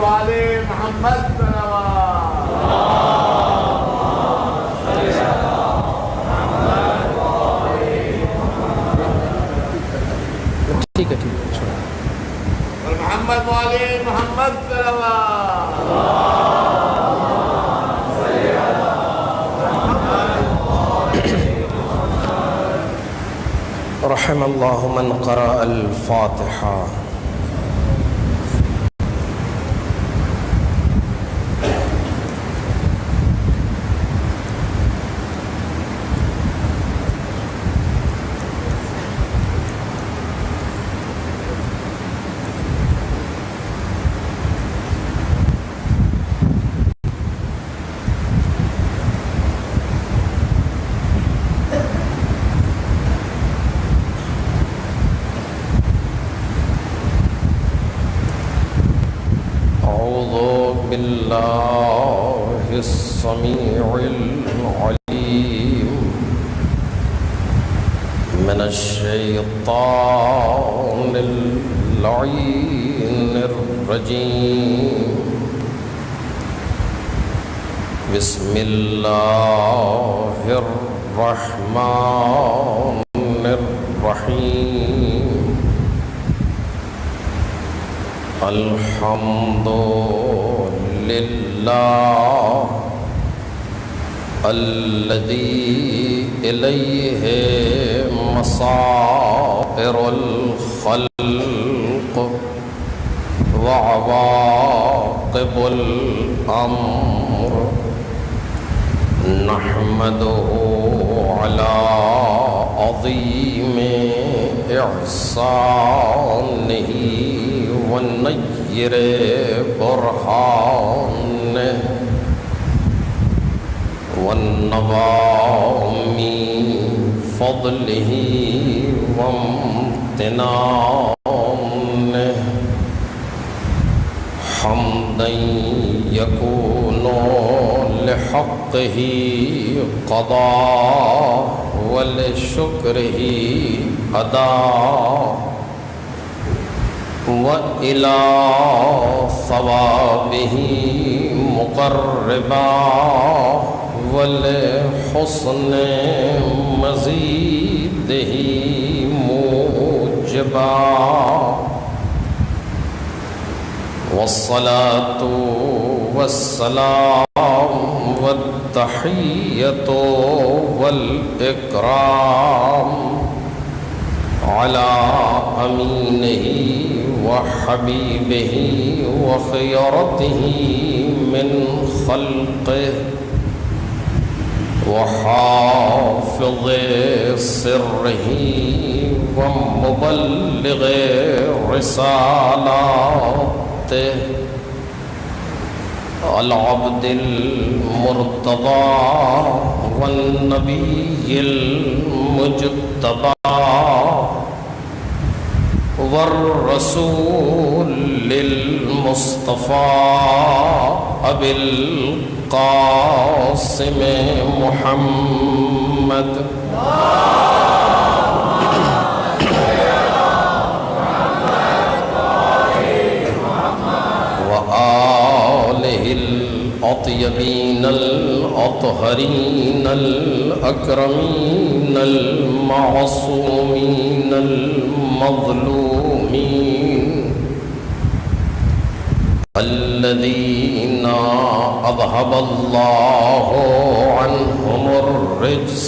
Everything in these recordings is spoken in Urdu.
وآل محمد ٹھیک ہے محمد وآل محمد رحم اللہ من قرأ الفاتحہ. باللہ السمیع العلیم من الشیطان اللعین الرجیم. بسم اللہ الرحمن الرحیم. الحمد للہ الذی الیہ مصائر الخلق وعواقب الامر. نحمدہ علی عظیم احسانہ ونیر برہانہ ونوام فضلہ وامتنانہ. حمدا یکون لحقہ قضاء ولشکرہ ادا وإلى ثوابه مقربا ولحسن مزيده موجبا. والصلاة والسلام والتحية والإكرام على أمينه وحبيبه وخيرته من خلقه وحافظ سره ومبلغ رسالاته العبد المرتضى والنبي المجتبى والرسول المصطفى أبي القاسم محمد وآله الأطيبين الأطهرين الأكرمين المعصومين المظلومين الذين أذهب الله عنهم الرجس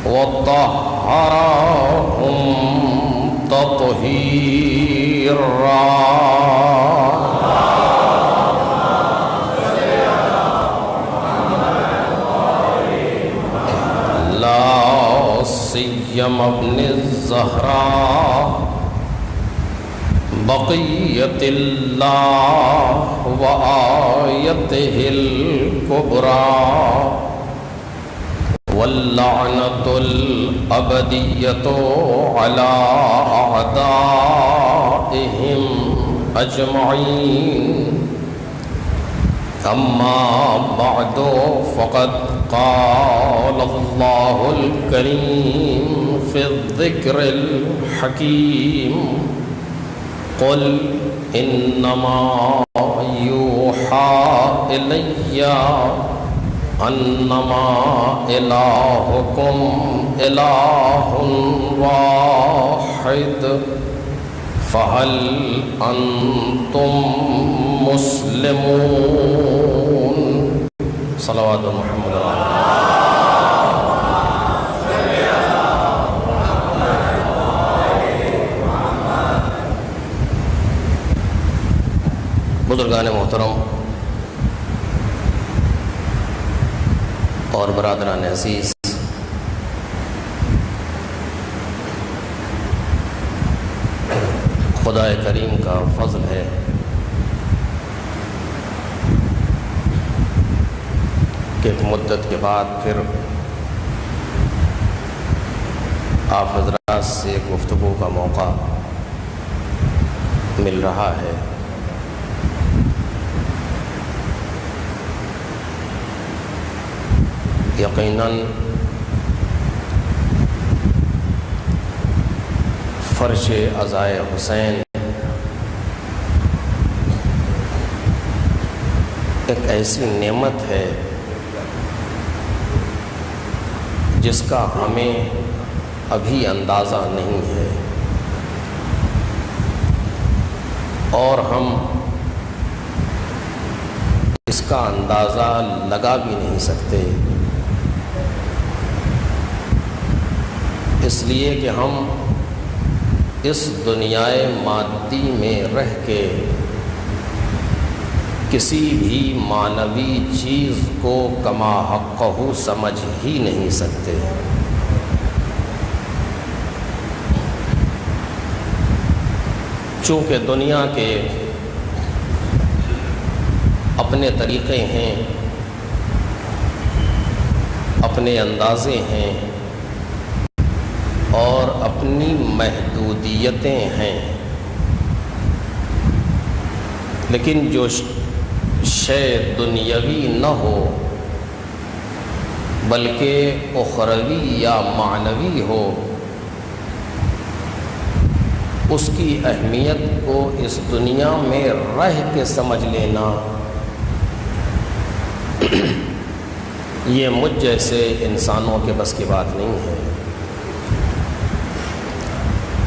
وطهرهم تطهيرا. سيما ابن الزهراء بقية الله وآيته الكبرى واللعنة الأبدية على أعدائهم أجمعين. أما بعد فقد قال الله الكريم في الذكر الحكيم قل إنما أوحى إلي أنما إلهكم إله واحد فهل أنتم مسلمون صلوات محمد بزرگان محترم اور برادران عزیز، خدا کریم کا فضل ہے کہ ایک مدت کے بعد پھر آپ حضرات سے گفتگو کا موقع مل رہا ہے۔ یقیناً فرش عزائے حسین ایک ایسی نعمت ہے جس کا ہمیں ابھی اندازہ نہیں ہے، اور ہم اس کا اندازہ لگا بھی نہیں سکتے، اس لیے کہ ہم اس دنیائے مادی میں رہ کے کسی بھی معنوی چیز کو کما حقہ سمجھ ہی نہیں سکتے۔ چونکہ دنیا کے اپنے طریقے ہیں، اپنے اندازے ہیں اور اپنی محدودیتیں ہیں، لیکن جو شے دنیاوی نہ ہو بلکہ اخروی یا معنوی ہو، اس کی اہمیت کو اس دنیا میں رہ کے سمجھ لینا یہ مجھ جیسے انسانوں کے بس کی بات نہیں ہے۔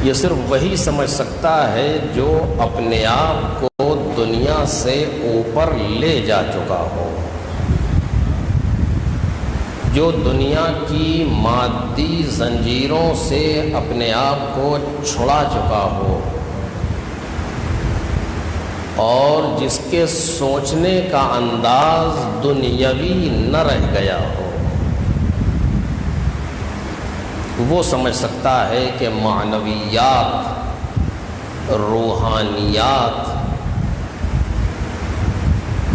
یہ صرف وہی سمجھ سکتا ہے جو اپنے آپ کو دنیا سے اوپر لے جا چکا ہو، جو دنیا کی مادی زنجیروں سے اپنے آپ کو چھڑا چکا ہو، اور جس کے سوچنے کا انداز دنیاوی نہ رہ گیا ہو، وہ سمجھ سکتا ہے کہ معنویات، روحانیات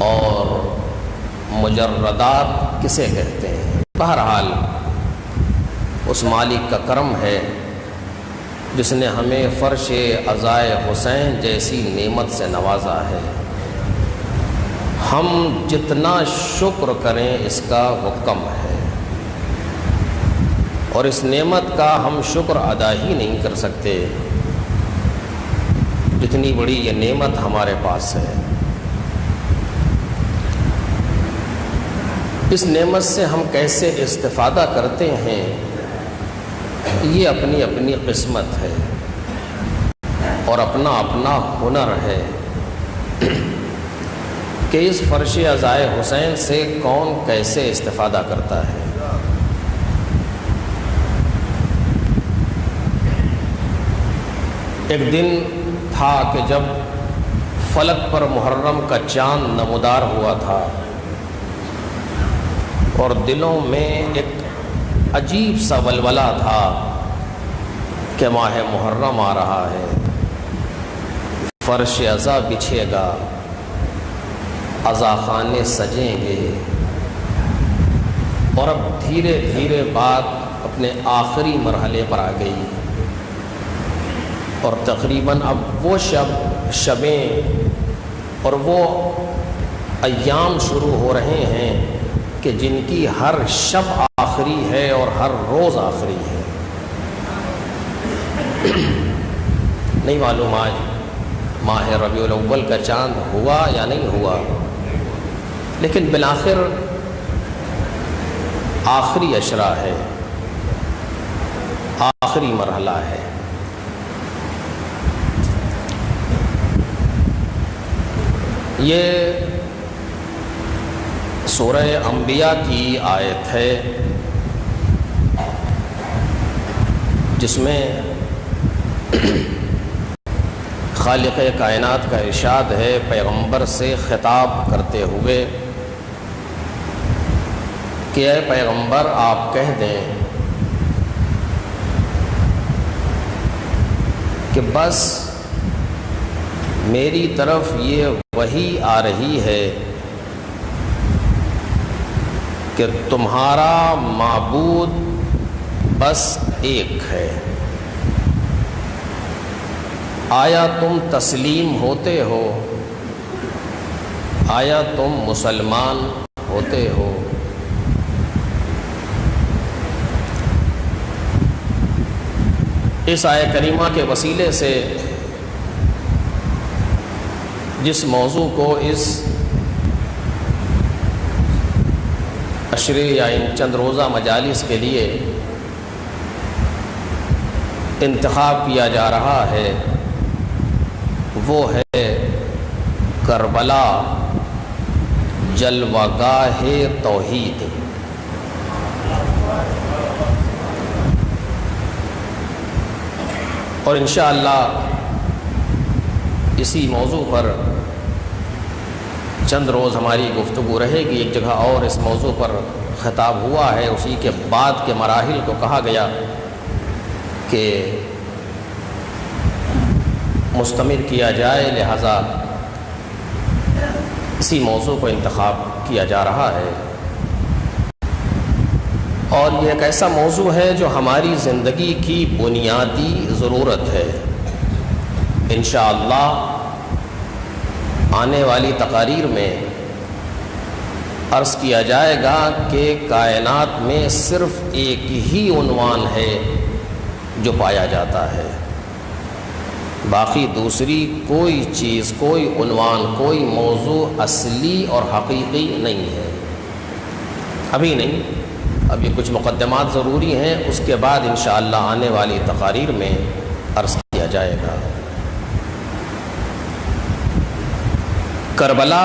اور مجردات کسے کہتے ہیں۔ بہرحال اس مالک کا کرم ہے جس نے ہمیں فرش عزائے حسین جیسی نعمت سے نوازا ہے۔ ہم جتنا شکر کریں اس کا وہ کم ہے، اور اس نعمت کا ہم شکر ادا ہی نہیں کر سکتے جتنی بڑی یہ نعمت ہمارے پاس ہے۔ اس نعمت سے ہم کیسے استفادہ کرتے ہیں یہ اپنی اپنی قسمت ہے اور اپنا اپنا ہنر ہے کہ اس فرش عزائے حسین سے کون کیسے استفادہ کرتا ہے۔ ایک دن تھا کہ جب فلک پر محرم کا چاند نمودار ہوا تھا، اور دلوں میں ایک عجیب سا ولولہ تھا کہ ماہ محرم آ رہا ہے، فرش عزا بچھے گا، عزا خانے سجیں گے، اور اب دھیرے دھیرے بات اپنے آخری مرحلے پر آ گئی، اور تقریباً اب وہ شبیں اور وہ ایام شروع ہو رہے ہیں کہ جن کی ہر شب آخری ہے اور ہر روز آخری ہے۔ نہیں معلوم آج ماہ ربیع الاول کا چاند ہوا یا نہیں ہوا، لیکن بالآخر آخری اشرا ہے، آخری مرحلہ ہے۔ یہ سورہ انبیاء کی آیت ہے جس میں خالق کائنات کا ارشاد ہے پیغمبر سے خطاب کرتے ہوئے کہ اے پیغمبر آپ کہہ دیں کہ بس میری طرف یہ وحی آ رہی ہے کہ تمہارا معبود بس ایک ہے، آیا تم تسلیم ہوتے ہو، آیا تم مسلمان ہوتے ہو؟ اس آیہ کریمہ کے وسیلے سے جس موضوع کو اس عشرے یا ان چند روزہ مجالس کے لیے انتخاب کیا جا رہا ہے وہ ہے کربلا جلوہ گاہ توحید۔ اور انشاءاللہ اسی موضوع پر چند روز ہماری گفتگو رہے گی۔ ایک جگہ اور اس موضوع پر خطاب ہوا ہے، اسی کے بعد کے مراحل کو کہا گیا کہ مستمر کیا جائے، لہذا اسی موضوع کو انتخاب کیا جا رہا ہے۔ اور یہ ایک ایسا موضوع ہے جو ہماری زندگی کی بنیادی ضرورت ہے۔ انشاءاللہ آنے والی تقاریر میں عرض کیا جائے گا کہ کائنات میں صرف ایک ہی عنوان ہے جو پایا جاتا ہے، باقی دوسری کوئی چیز، کوئی عنوان، کوئی موضوع اصلی اور حقیقی نہیں ہے۔ ابھی نہیں، ابھی کچھ مقدمات ضروری ہیں، اس کے بعد انشاءاللہ آنے والی تقاریر میں عرض کیا جائے گا۔ کربلا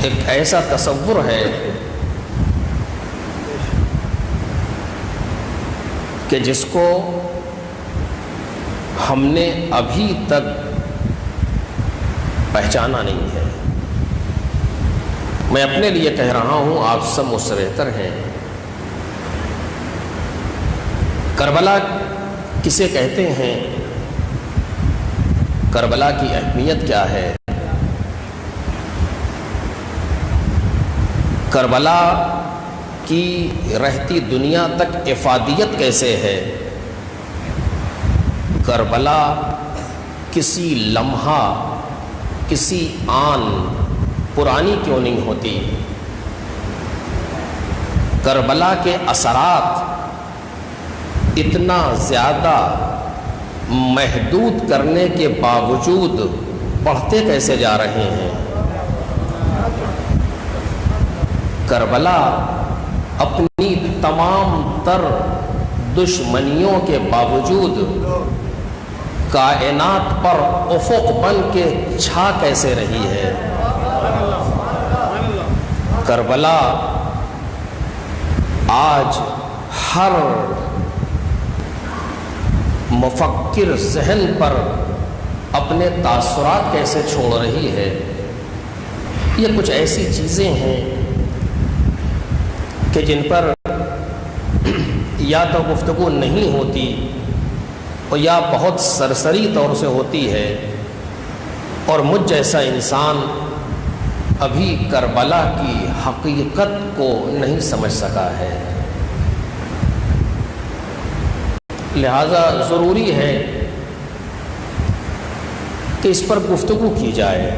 ایک ایسا تصور ہے کہ جس کو ہم نے ابھی تک پہچانا نہیں ہے۔ میں اپنے لیے کہہ رہا ہوں، آپ سب مجھ سے بہتر ہیں۔ کربلا کسے کہتے ہیں؟ کربلا کی اہمیت کیا ہے؟ کربلا کی رہتی دنیا تک افادیت کیسے ہے؟ کربلا کسی لمحہ، کسی آن پرانی کیوں نہیں ہوتی؟ کربلا کے اثرات اتنا زیادہ محدود کرنے کے باوجود بڑھتے کیسے جا رہے ہیں؟ کربلا اپنی تمام تر دشمنیوں کے باوجود کائنات پر افق بن کے چھا کیسے رہی ہے؟ کربلا آج ہر مفکر ذہن پر اپنے تاثرات کیسے چھوڑ رہی ہے؟ یہ کچھ ایسی چیزیں ہیں کہ جن پر یا تو گفتگو نہیں ہوتی اور یا بہت سرسری طور سے ہوتی ہے، اور مجھ جیسا انسان ابھی کربلا کی حقیقت کو نہیں سمجھ سکا ہے۔ لہذا ضروری ہے کہ اس پر گفتگو کی جائے۔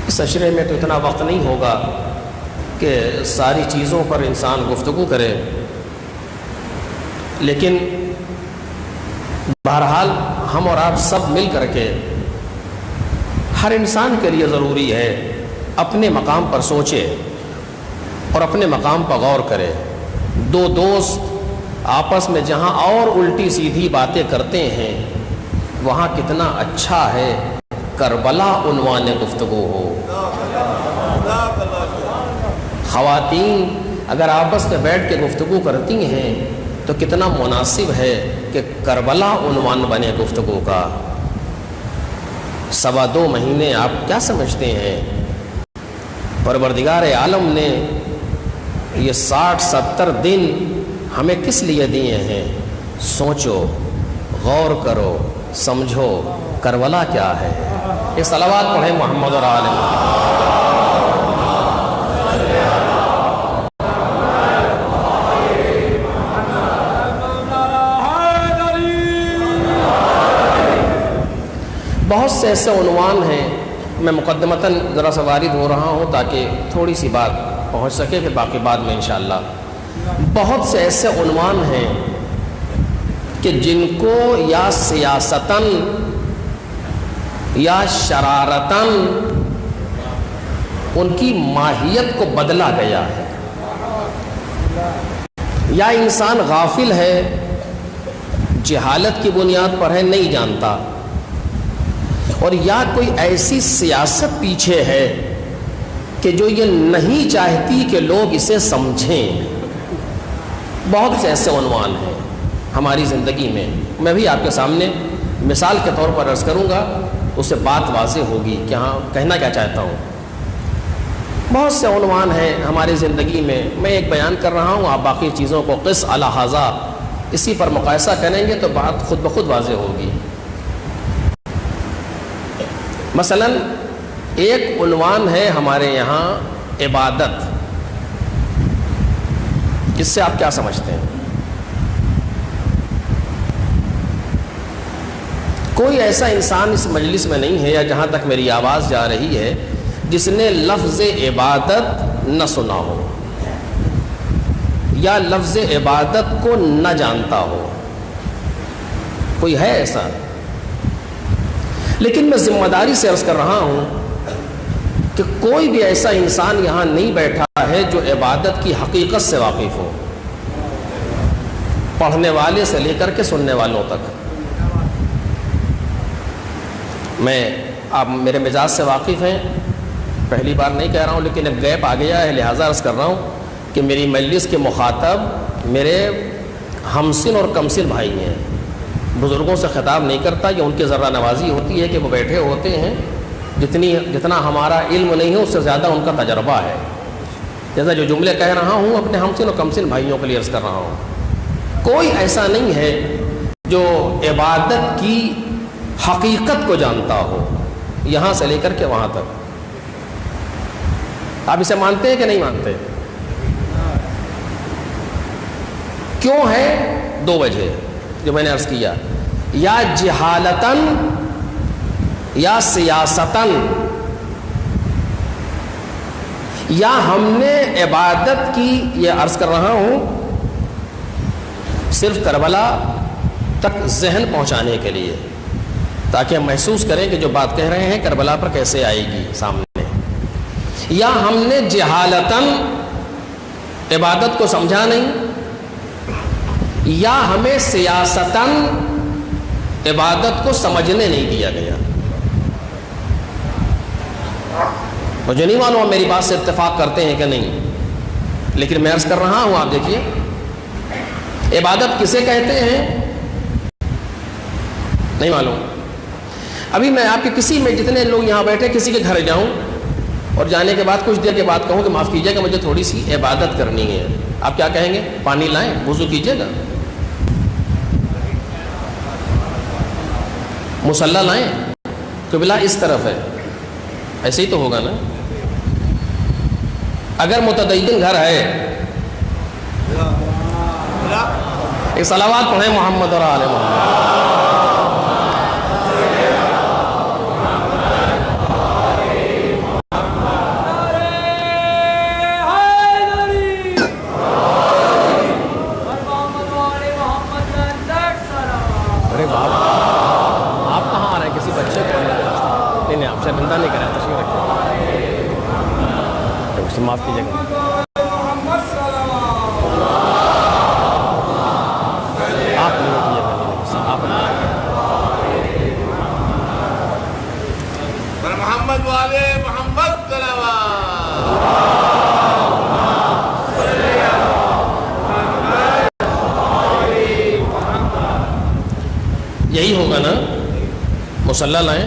اس عشرے میں تو اتنا وقت نہیں ہوگا کہ ساری چیزوں پر انسان گفتگو کرے، لیکن بہرحال ہم اور آپ سب مل کر کے ہر انسان کے لیے ضروری ہے اپنے مقام پر سوچے اور اپنے مقام پر غور کرے. دو دوست آپس میں جہاں اور الٹی سیدھی باتیں کرتے ہیں وہاں کتنا اچھا ہے کربلا عنوان گفتگو ہو. خواتین اگر آپس میں بیٹھ کے گفتگو کرتی ہیں تو کتنا مناسب ہے کہ کربلا عنوان بنے گفتگو کا. 2.25 مہینے آپ کیا سمجھتے ہیں پروردگار عالم نے یہ 60-70 دن ہمیں کس لیے دیے ہیں؟ سوچو، غور کرو، سمجھو کربلا کیا ہے. یہ صلوات پڑھیں محمد اور آل محمد. بہت سے ایسے عنوان ہیں، میں مقدمتاً ذرا سا وارد ہو رہا ہوں تاکہ تھوڑی سی بات پہنچ سکے، پھر باقی بعد میں انشاءاللہ. بہت سے ایسے عنوان ہیں کہ جن کو یا سیاستاً یا شرارتاً ان کی ماہیت کو بدلا گیا ہے، یا انسان غافل ہے، جہالت کی بنیاد پر ہے، نہیں جانتا، اور یا کوئی ایسی سیاست پیچھے ہے کہ جو یہ نہیں چاہتی کہ لوگ اسے سمجھیں. بہت سے ایسے عنوان ہیں ہماری زندگی میں. میں بھی آپ کے سامنے مثال کے طور پر عرض کروں گا، اس سے بات واضح ہوگی کہ ہاں کہنا کیا چاہتا ہوں. بہت سے عنوان ہیں ہماری زندگی میں، میں ایک بیان کر رہا ہوں، آپ باقی چیزوں کو قص الحاظہ اسی پر مقایسہ کریں گے تو بات خود بخود واضح ہوگی. مثلا ایک عنوان ہے ہمارے یہاں عبادت. اس سے آپ کیا سمجھتے ہیں؟ کوئی ایسا انسان اس مجلس میں نہیں ہے یا جہاں تک میری آواز جا رہی ہے جس نے لفظ عبادت نہ سنا ہو یا لفظ عبادت کو نہ جانتا ہو. کوئی ہے ایسا؟ لیکن میں ذمہ داری سے عرض کر رہا ہوں کہ کوئی بھی ایسا انسان یہاں نہیں بیٹھا ہے جو عبادت کی حقیقت سے واقف ہو، پڑھنے والے سے لے کر کے سننے والوں تک. آپ میرے مزاج سے واقف ہیں، پہلی بار نہیں کہہ رہا ہوں، لیکن ایک گیپ آ گیا ہے لہٰذا عرض کر رہا ہوں کہ میری مجلس کے مخاطب میرے ہمسن اور کمسن بھائی ہیں. بزرگوں سے خطاب نہیں کرتا، یہ ان کی ذرہ نوازی ہوتی ہے کہ وہ بیٹھے ہوتے ہیں، جتنا ہمارا علم نہیں ہے اس سے زیادہ ان کا تجربہ ہے. جیسا جو جملے کہہ رہا ہوں اپنے ہمسن اور کمسن بھائیوں کے لیے عرض کر رہا ہوں. کوئی ایسا نہیں ہے جو عبادت کی حقیقت کو جانتا ہو یہاں سے لے کر کے وہاں تک. آپ اسے مانتے ہیں کہ نہیں مانتے؟ کیوں ہے؟ 2 وجہ جو میں نے عرض کیا، یا جہالتاً یا سیاستاً، یا ہم نے عبادت کی، یہ عرض کر رہا ہوں صرف کربلا تک ذہن پہنچانے کے لیے تاکہ ہم محسوس کریں کہ جو بات کہہ رہے ہیں کربلا پر کیسے آئے گی سامنے. یا ہم نے جہالتاً عبادت کو سمجھا نہیں، یا ہمیں سیاستاً عبادت کو سمجھنے نہیں دیا گیا. مجھے نہیں معلوم میری بات سے اتفاق کرتے ہیں کہ نہیں، لیکن میں عرض کر رہا ہوں. آپ دیکھیے عبادت کسے کہتے ہیں نہیں معلوم. ابھی میں آپ کے کسی میں جتنے لوگ یہاں بیٹھے کسی کے گھر جاؤں اور جانے کے بعد کچھ دیر کے بعد کہوں کہ معاف کیجیے گا مجھے تھوڑی سی عبادت کرنی ہے، آپ کیا کہیں گے؟ پانی لائیں، وضو کیجیے گا، مصلی لائیں، قبلہ اس طرف ہے، ایسے ہی تو ہوگا نا. اگر متدین گھر ہے ایک صلوات پڑھیں محمد اور آل محمد. ارے باپ آپ کہاں آ رہے ہیں؟ کسی بچے کو نہیں، آپ شرمندہ معاف کیجیے گا. آپ نہیں کیجیے گا, آپ محمد والے محمد صلوات. یہی ہوگا نا. مصلی لائیں,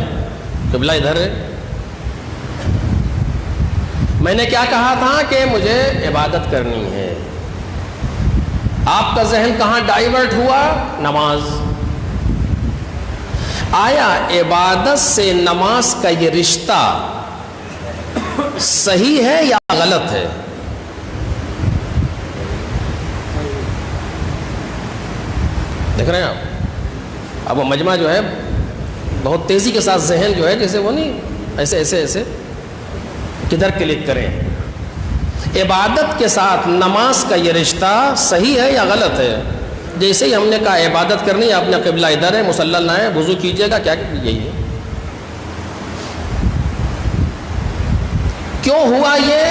قبلہ ادھر ہے. میں نے کیا کہا تھا کہ مجھے عبادت کرنی ہے. آپ کا ذہن کہاں ڈائیورٹ ہوا؟ نماز. آیا عبادت سے نماز کا یہ رشتہ صحیح ہے یا غلط ہے؟ دیکھ رہے ہیں آپ. اب وہ مجمع جو ہے بہت تیزی کے ساتھ ذہن جو ہے جیسے وہ نہیں ایسے ایسے ایسے کدھر کلک کریں. عبادت کے ساتھ نماز کا یہ رشتہ صحیح ہے یا غلط ہے؟ جیسے ہی ہم نے کہا عبادت کرنی ہے, آپ نے قبلہ ادھر ہے, مصلی لائیں, وضو کیجیے گا, کیا یہی ہے. کیوں ہوا یہ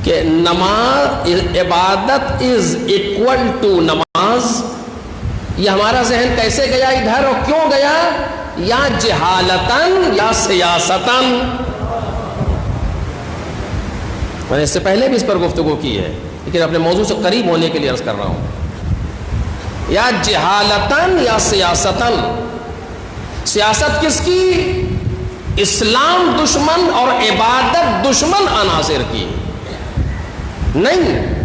کہ نماز عبادت از اکول ٹو نماز؟ یہ ہمارا ذہن کیسے گیا ادھر اور کیوں گیا؟ یا جہالتاً یا سیاستاً. میں نے اس سے پہلے بھی اس پر گفتگو کی ہے لیکن اپنے موضوع سے قریب ہونے کے لیے عرض کر رہا ہوں. یا جہالتاً یا سیاستاً. سیاست کس کی؟ اسلام دشمن اور عبادت دشمن عناصر کی. نہیں,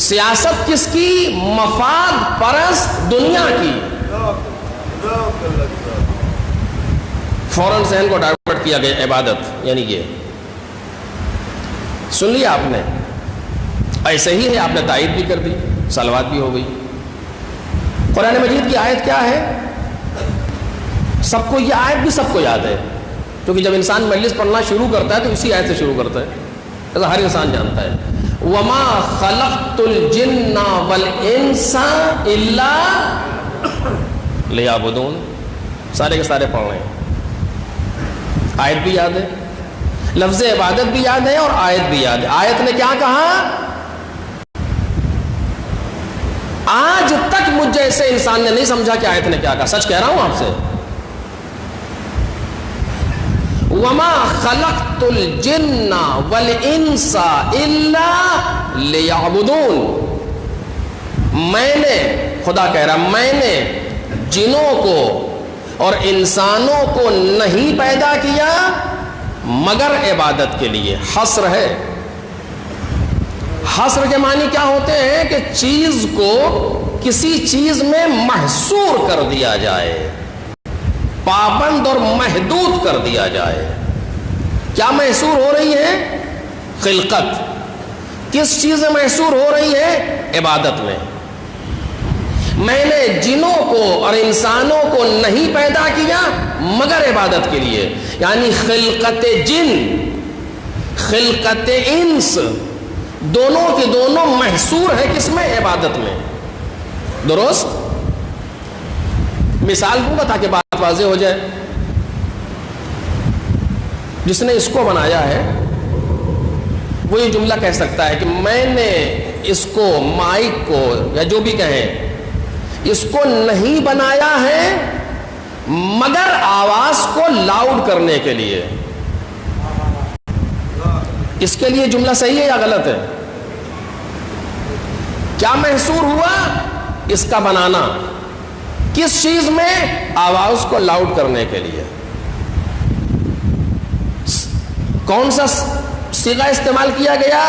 سیاست کس کی؟ مفاد پرست دنیا کی. فوراً ذہن کو ڈائیورٹ کیا گیا. عبادت یعنی یہ سن لیا آپ نے, ایسے ہی ہے. آپ نے تائید بھی کر دی, صلوات بھی ہو گئی. قرآن مجید کی آیت کیا ہے؟ سب کو یہ آیت بھی سب کو یاد ہے, کیونکہ جب انسان مجلس پڑھنا شروع کرتا ہے تو اسی آیت سے شروع کرتا ہے. ایسا ہر انسان جانتا ہے. وَمَا خَلَقْتُ الْجِنَّ وَالْإِنسَ إِلَّا لِيَعْبُدُونَ. سارے کے سارے پڑھ رہے ہیں. آیت بھی یاد ہے, لفظ عبادت بھی یاد ہے اور آیت بھی یاد ہے. آیت نے کیا کہا؟ آج تک مجھ جیسے انسان نے نہیں سمجھا کہ آیت نے کیا کہا. سچ کہہ رہا ہوں آپ سے. وَمَا خَلَقْتُ الْجِنَّ وَالْإِنسَ إِلَّا لِيَعْبُدُونَ. میں نے, خدا کہہ رہا, میں نے جنوں کو اور انسانوں کو نہیں پیدا کیا مگر عبادت کے لیے. حصر ہے. حصر کے معنی کیا ہوتے ہیں؟ کہ چیز کو کسی چیز میں محصور کر دیا جائے, پابند اور محدود کر دیا جائے. کیا محصور ہو رہی ہے؟ خلقت. کس چیز میں محصور ہو رہی ہے؟ عبادت میں. میں نے جنوں کو اور انسانوں کو نہیں پیدا کیا مگر عبادت کے لیے. یعنی خلقت جن, خلقت انس, دونوں کے دونوں محصور ہے کس میں؟ عبادت میں. درست؟ مثال دوں گا تاکہ بات واضح ہو جائے. جس نے اس کو بنایا ہے وہ یہ جملہ کہہ سکتا ہے کہ میں نے اس کو, مائک کو یا جو بھی کہیں, اس کو نہیں بنایا ہے مگر آواز کو لاؤڈ کرنے کے لیے. اس کے لیے جملہ صحیح ہے یا غلط ہے؟ کیا محصور ہوا اس کا بنانا؟ کس چیز میں؟ آواز کو لاؤڈ کرنے کے لیے. کون سا صیغہ استعمال کیا گیا؟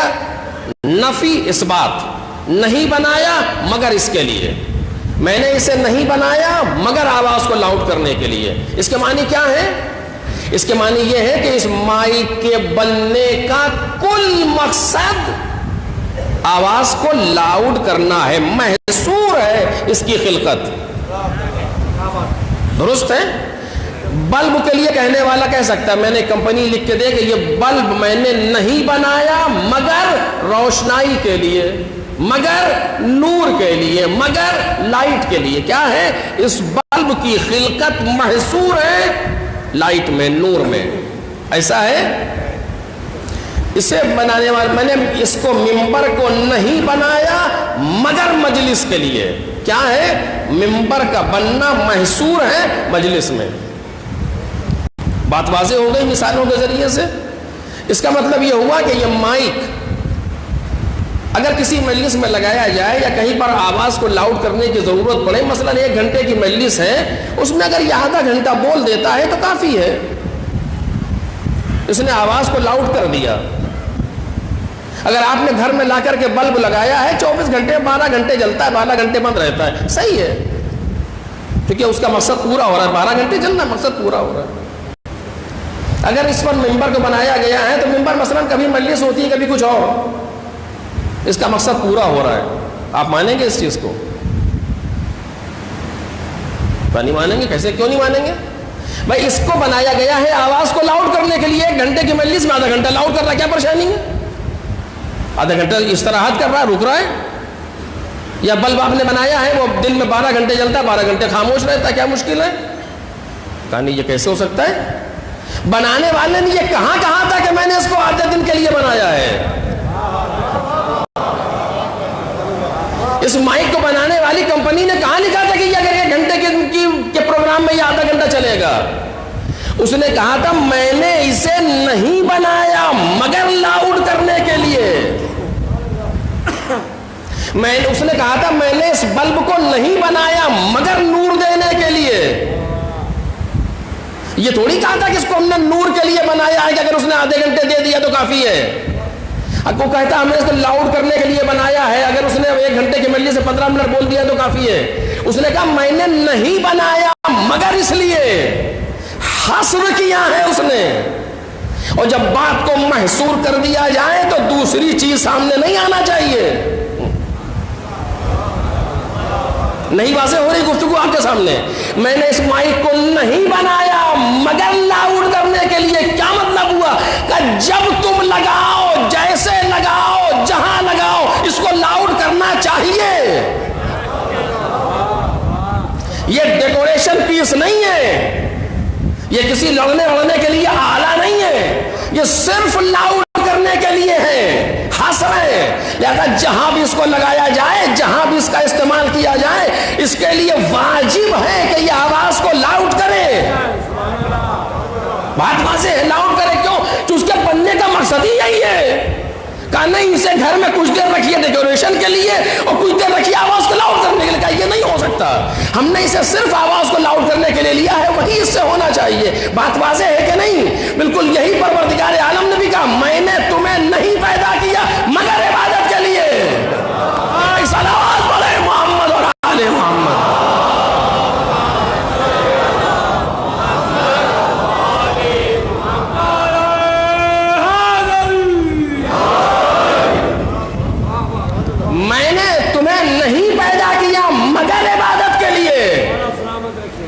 نفی اثبات. نہیں بنایا مگر اس کے لیے. میں نے اسے نہیں بنایا مگر آواز کو لاؤڈ کرنے کے لیے. اس کے معنی کیا ہے؟ اس کے معنی یہ ہے کہ اس مائک کے بننے کا کل مقصد آواز کو لاؤڈ کرنا ہے. محصور ہے اس کی خلقت. درست ہے؟ بلب کے لیے کہنے والا کہہ سکتا ہے, میں نے کمپنی لکھ کے دے کہ یہ بلب میں نے نہیں بنایا مگر روشنائی کے لیے, مگر نور کے لیے, مگر لائٹ کے لیے. کیا ہے؟ اس بلب کی خلقت محصور ہے لائٹ میں, نور میں. ایسا ہے؟ اسے بنانے والے میں نے اس کو ممبر کو نہیں بنایا مگر مجلس کے لیے. کیا ہے؟ ممبر کا بننا محصور ہے مجلس میں. بات واضح ہو گئی مثالوں کے ذریعے سے. اس کا مطلب یہ ہوا کہ یہ مائک اگر کسی مجلس میں لگایا جائے یا کہیں پر آواز کو لاؤڈ کرنے کی ضرورت پڑے، مثلا 1 گھنٹے کی مجلس ہے، اس میں اگر یہ آدھا گھنٹہ بول دیتا ہے تو کافی ہے. اس نے آواز کو لاؤڈ کر دیا. اگر آپ نے گھر میں لا کر کے بلب لگایا ہے 24 گھنٹے 12 گھنٹے جلتا ہے، 12 گھنٹے بند رہتا ہے، صحیح ہے، کیونکہ اس کا مقصد پورا ہو رہا ہے. 12 گھنٹے چلنا مقصد پورا ہو رہا ہے. اگر اس پر ممبر کو بنایا گیا ہے تو ممبر مثلا کبھی مجلس ہوتی ہے کبھی کچھ اور، اس کا مقصد پورا ہو رہا ہے. آپ مانیں گے اس چیز کو؟ نہیں مانیں گے. کیسے؟ کیوں نہیں مانیں گے بھائی؟ اس کو بنایا گیا ہے آواز کو لاؤڈ کرنے کے لیے. 1 گھنٹے کی مجلس میں آدھا گھنٹہ لاؤڈ کر رہا ہے، کیا پریشانی ہے؟ آدھا گھنٹہ استراحت کر رہا ہے، رک رہا ہے. یا بلب آپ نے بنایا ہے وہ دن میں 12 گھنٹے جلتا ہے، 12 گھنٹے خاموش رہتا ہے، کیا مشکل ہے؟ کہا نہیں، یہ کیسے ہو سکتا ہے؟ بنانے والے نے یہ کہا تھا کہ میں نے اس کو آدھے دن کے لیے بنایا ہے. اس مائک کو بنانے والی کمپنی نے کہاں لکھا تھا کہ یہ اگر 1 گھنٹے کے پروگرام میں یہ آدھا گھنٹہ چلے گا؟ اس نے کہا تھا میں نے اسے نہیں بنایا مگر لاؤڈ کرنے کے لیے. اس نے کہا تھا میں نے اس بلب کو نہیں بنایا مگر نور دینے کے لیے. یہ تھوڑی کہا تھا کہ اس کو ہم نے نور کے لیے بنایا ہے کہ اگر اس نے آدھے گھنٹے دے دیا تو کافی ہے. اب وہ کہتا ہم نے اس کو لاؤڈ کرنے کے لیے بنایا ہے، اگر اس نے 1 گھنٹے کی مجلس سے 15 منٹ بول دیا تو کافی ہے. اس نے کہا میں نے نہیں بنایا مگر اس لیے، حصر کیا ہے اس نے. اور جب بات کو محصور کر دیا جائے تو دوسری چیز سامنے نہیں آنا چاہیے. نہیں واضح ہو رہی گفتگو آپ کے سامنے؟ میں نے اس مائک کو نہیں بنایا مگر لاؤڈ کرنے کے لیے. کیا مطلب ہوا؟ کہ جب تم لگاؤ، جیسے لگاؤ، جہاں لگاؤ، اس کو لاؤڈ کرنا چاہیے. یہ ڈیکوریشن پیس نہیں ہے، یہ کسی لڑنے کے لیے آلہ نہیں ہے، یہ صرف لاؤڈ کرنے کے لیے ہے، حصر ہے. لہذا جہاں بھی اس کو لگایا جائے، جہاں بھی اس کا استعمال کیا جائے، اس کے لیے واجب ہے کہ یہ آواز کو لاؤڈ کرے. بات واضح ہے، لاؤڈ کرے. کیوں؟ کہ اس کے بننے کا مقصد ہی یہی ہے. کہا نہیں، اسے گھر میں کچھ دیر رکھیے ڈیکوریشن کے لیے اور کچھ دیر رکھیے آواز کو لاؤڈ کرنے کے لیے. کہا یہ نہیں ہو سکتا، ہم نے اسے صرف آواز کو لاؤڈ کرنے کے لیے لیا ہے، وہی اس سے ہونا چاہیے. بات واضح ہے کہ نہیں؟ بالکل یہی پروردگار عالم نے بھی کہا میں نے تمہیں نہیں پیدا کیا مگر عبادت کے لیے. صلوات پڑھے محمد اور آل محمد. میں نے تمہیں نہیں پیدا کیا مگر عبادت کے لیے.